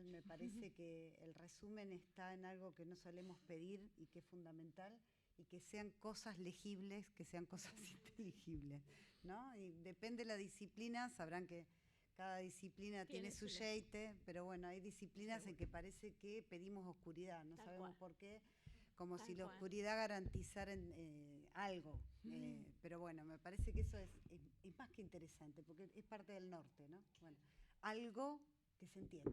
me parece que el resumen está en algo que no solemos pedir y que es fundamental, y que sean cosas legibles, que sean cosas inteligibles, ¿no? Y depende de la disciplina, sabrán que cada disciplina tiene su jeite, pero bueno, hay disciplinas en que parece que pedimos oscuridad, no sabemos por qué, como si la oscuridad garantizara algo. Pero bueno, me parece que eso es más que interesante, porque es parte del norte, ¿no? Bueno, algo que se entienda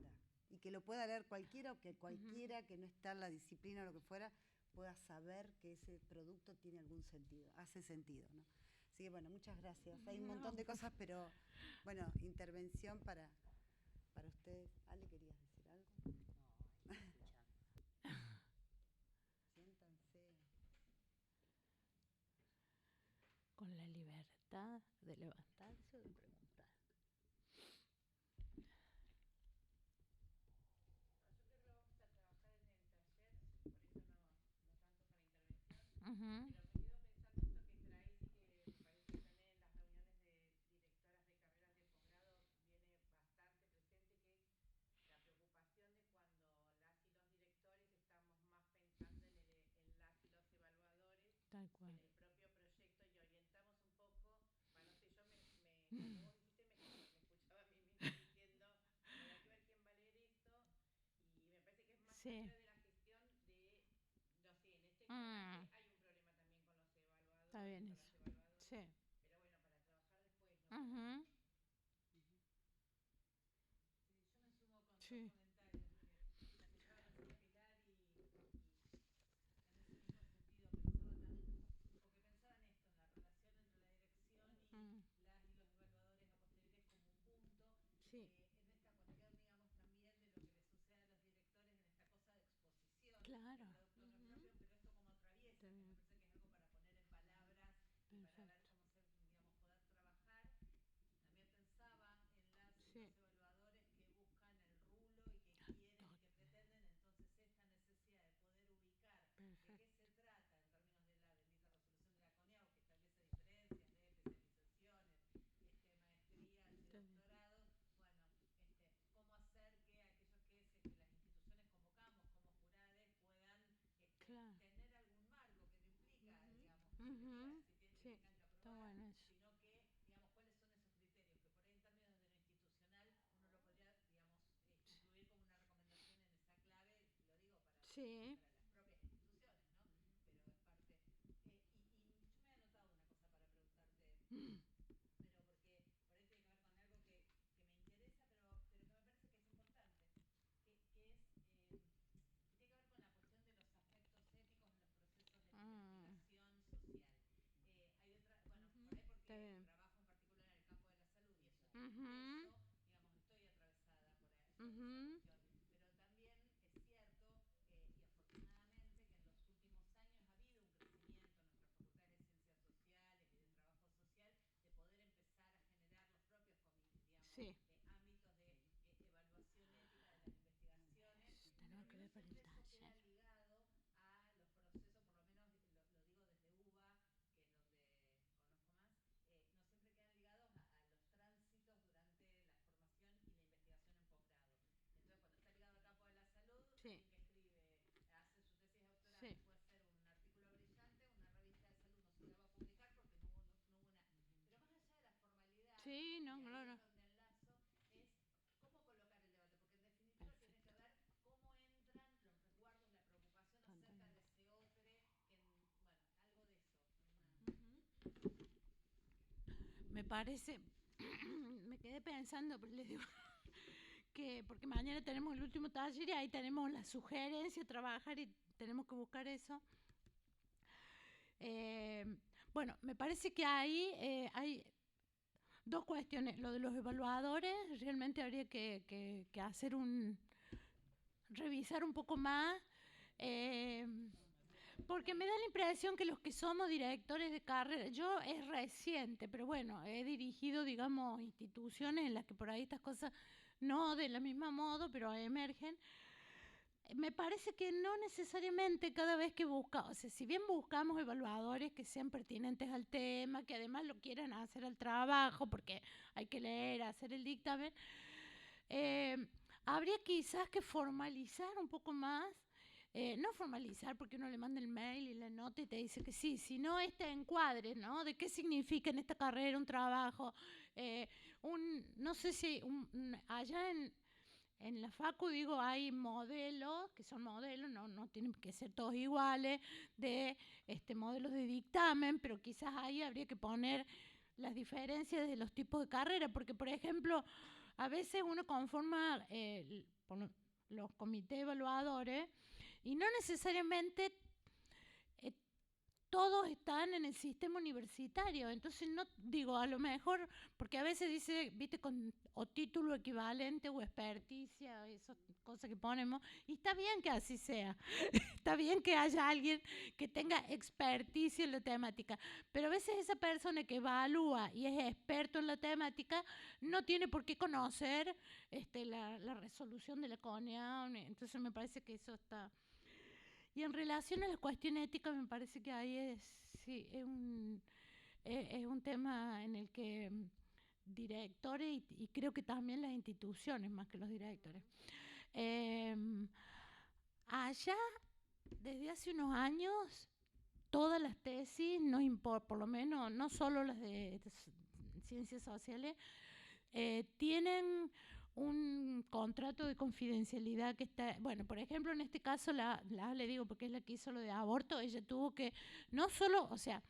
y que lo pueda leer cualquiera, o que cualquiera que no está en la disciplina o lo que fuera pueda saber que ese producto tiene algún sentido, hace sentido, ¿no? Así que bueno, muchas gracias. Hay un montón de cosas, pero bueno, intervención para ustedes. Ale, ¿querías decir algo? No, escuchando. Siéntanse. Con la libertad de levantarse o de preguntar. Yo creo que vamos a trabajar en el taller, por eso no tanto para intervención, Uh-huh. pero me quedo pensando esto que traes, que me parece que también en las reuniones de directoras de carreras de posgrado viene bastante presente, que es la preocupación de cuando las y los directores estamos más pensando en las y los evaluadores Tal que cual. en el propio proyecto, y orientamos un poco, no sé, cuando vos dijiste me escuchaba a mí misma diciendo, bueno, hay que ver quién va a leer esto, y me parece que es más allá de la gestión de, no sé, en este caso que hay un problema también con los Está evaluadores, bien con eso. las evaluadoras, Sí. pero bueno, para trabajar después, ¿no? Uh-huh. Sí, yo me sumo con Sí. dos comentarios, porque las estaba pensando Pilar y en ese mismo sentido pensaba también, porque pensaba en esto, en la relación entre la dirección y las y los evaluadores a posteriores como un punto, Sí. en esta cuestión, digamos, también de lo que les sucede a los directores en esta cosa de exposición, Claro. que producto no es propio, pero esto como atraviesa, que me parece que es algo para poner en palabras y para ver Perfecto. cómo se, digamos, poder trabajar. También pensaba en las y Sí. los evaluadores que buscan el rulo y que quieren y que pretenden, entonces esta necesidad de poder ubicar de qué se trata en términos de la bendita resolución de la CONIAU, que establece diferencias de especializaciones, maestrías y doctorados. Bueno, cómo hacer que aquellos que las instituciones convocamos como jurades puedan Claro. tener algún marco que no implica, digamos, que Uh-huh. si tienen Sí. que Está aprobar, bueno eso. sino que, digamos, cuáles son esos criterios, que por ahí en términos de lo institucional uno lo podría, digamos, incluir como una recomendación en esa clave, lo digo Sí. para las propias instituciones, ¿no? Pero es parte. Y yo me he anotado una cosa para preguntarte, pero porque por ahí tiene que ver con algo que me interesa, pero que me parece que es importante, que es que tiene que ver con la cuestión de los aspectos éticos en los procesos de la investigación social. Hay otra, bueno, por ahí porque trabajo en particular en el campo de la salud y eso es un hueso, digamos, estoy atravesada por esa cuestión. Pero también es cierto, y afortunadamente, que en los últimos años ha habido un crecimiento en nuestras facultades de ciencias sociales y de trabajo social de poder empezar a generar los propios, digamos, Sí. ámbitos de evaluación ética de las investigaciones, pero que no siempre eso queda ligado a los procesos, por lo menos lo digo desde UBA, que es donde conozco más, no siempre quedan ligados a los tránsitos durante la formación y la investigación en posgrado. Entonces, cuando está ligado al campo de la salud, Sí. alguien que escribe, hace su tesis de doctorado, Sí. puede ser un artículo brillante, una revista de salud no se la va a publicar porque no hubo una... Pero más allá de la formalidad, Sí, no, y ahí claro. es donde enlazo, es cómo colocar el debate, porque en definitiva tiene que ver cómo entran los resguardos, la preocupación acerca de ese otro, que, bueno, algo de eso. Me parece, me quedé pensando, pero les digo porque mañana tenemos el último taller y ahí tenemos la sugerencia, trabajar y tenemos que buscar eso. Bueno, me parece que ahí hay dos cuestiones. Lo de los evaluadores, realmente habría que hacer revisar un poco más, porque me da la impresión que los que somos directores de carrera, yo es reciente, pero bueno, he dirigido, digamos, instituciones en las que por ahí estas cosas no de la misma modo, pero emergen. Me parece que no necesariamente cada vez que buscamos, o sea, si bien buscamos evaluadores que sean pertinentes al tema, que además lo quieran hacer al trabajo, porque hay que leer, hacer el dictamen, habría quizás que formalizar un poco más, no formalizar porque uno le manda el mail y la nota y te dice que sí, sino este encuadre, ¿no? De qué significa en esta carrera un trabajo, no sé si allá en la facu, digo, hay modelos, que son modelos, no tienen que ser todos iguales, de modelos de dictamen, pero quizás ahí habría que poner las diferencias de los tipos de carrera, porque, por ejemplo, a veces uno conforma los comités evaluadores y no necesariamente todos están en el sistema universitario. Entonces, no digo, a lo mejor, porque a veces dice, viste, o título equivalente o experticia, esas cosas que ponemos, y está bien que así sea. Está bien que haya alguien que tenga experticia en la temática, pero a veces esa persona que evalúa y es experto en la temática no tiene por qué conocer la resolución de la CONEAUN. Entonces, me parece que eso está... Y en relación a la cuestión ética, me parece que ahí es un tema en el que directores y creo que también las instituciones, más que los directores. Allá, desde hace unos años, todas las tesis, no importa, por lo menos no solo las de ciencias sociales, tienen un contrato de confidencialidad que está, bueno, por ejemplo, en este caso, le digo porque es la que hizo lo de aborto, ella tuvo que, no solo, o sea,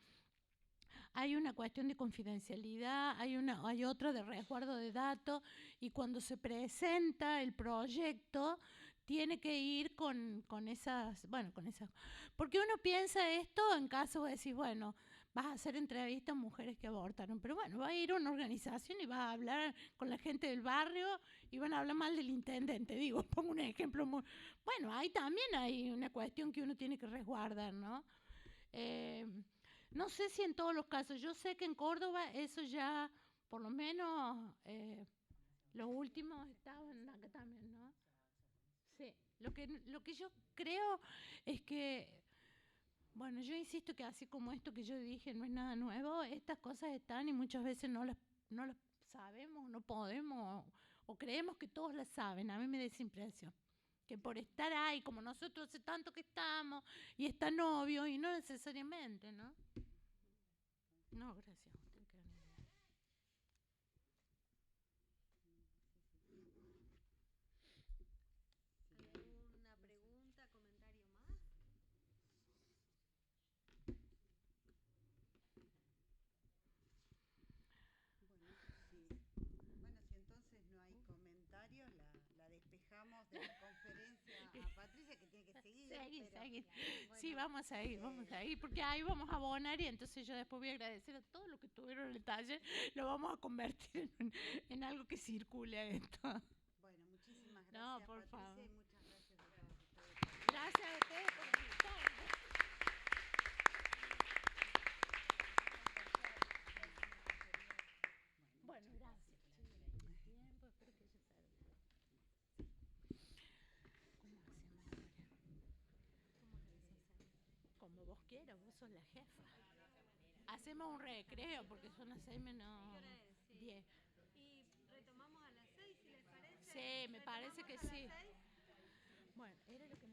hay una cuestión de confidencialidad, hay otra de resguardo de datos, y cuando se presenta el proyecto, tiene que ir con esas, porque uno piensa esto en caso de decir, bueno, vas a hacer entrevistas a mujeres que abortaron, pero bueno, va a ir a una organización y va a hablar con la gente del barrio y van a hablar mal del intendente, digo, pongo un ejemplo muy... Bueno, ahí también hay una cuestión que uno tiene que resguardar, ¿no? No sé si en todos los casos, yo sé que en Córdoba eso ya, por lo menos, los últimos estaban acá también, ¿no? Sí, lo que yo creo es que, bueno, yo insisto que así como esto que yo dije no es nada nuevo, estas cosas están y muchas veces no las sabemos, no podemos, o creemos que todos las saben. A mí me da esa impresión, que por estar ahí, como nosotros hace tanto que estamos, y es tan obvio, y no necesariamente, ¿no? No, gracias. De la conferencia a Patricia, que tiene que seguir. Seguir. Bueno, sí, vamos a ir, porque ahí vamos a abonar y entonces yo después voy a agradecer a todos los que estuvieron en el taller, lo vamos a convertir en algo que circule a esto. Bueno, muchísimas gracias, no, por Patricia, favor. y muchas gracias a todos ustedes. Gracias a ustedes por invitarme. Bueno, gracias. Tiempo, espero que haya servido. ¿Cómo hacemos ahora? Como vos quieras, vos sos la jefa. Hacemos un recreo porque son las 6 menos 10. Y retomamos a las 6, si les parece. Sí, me parece que sí. Bueno, era lo que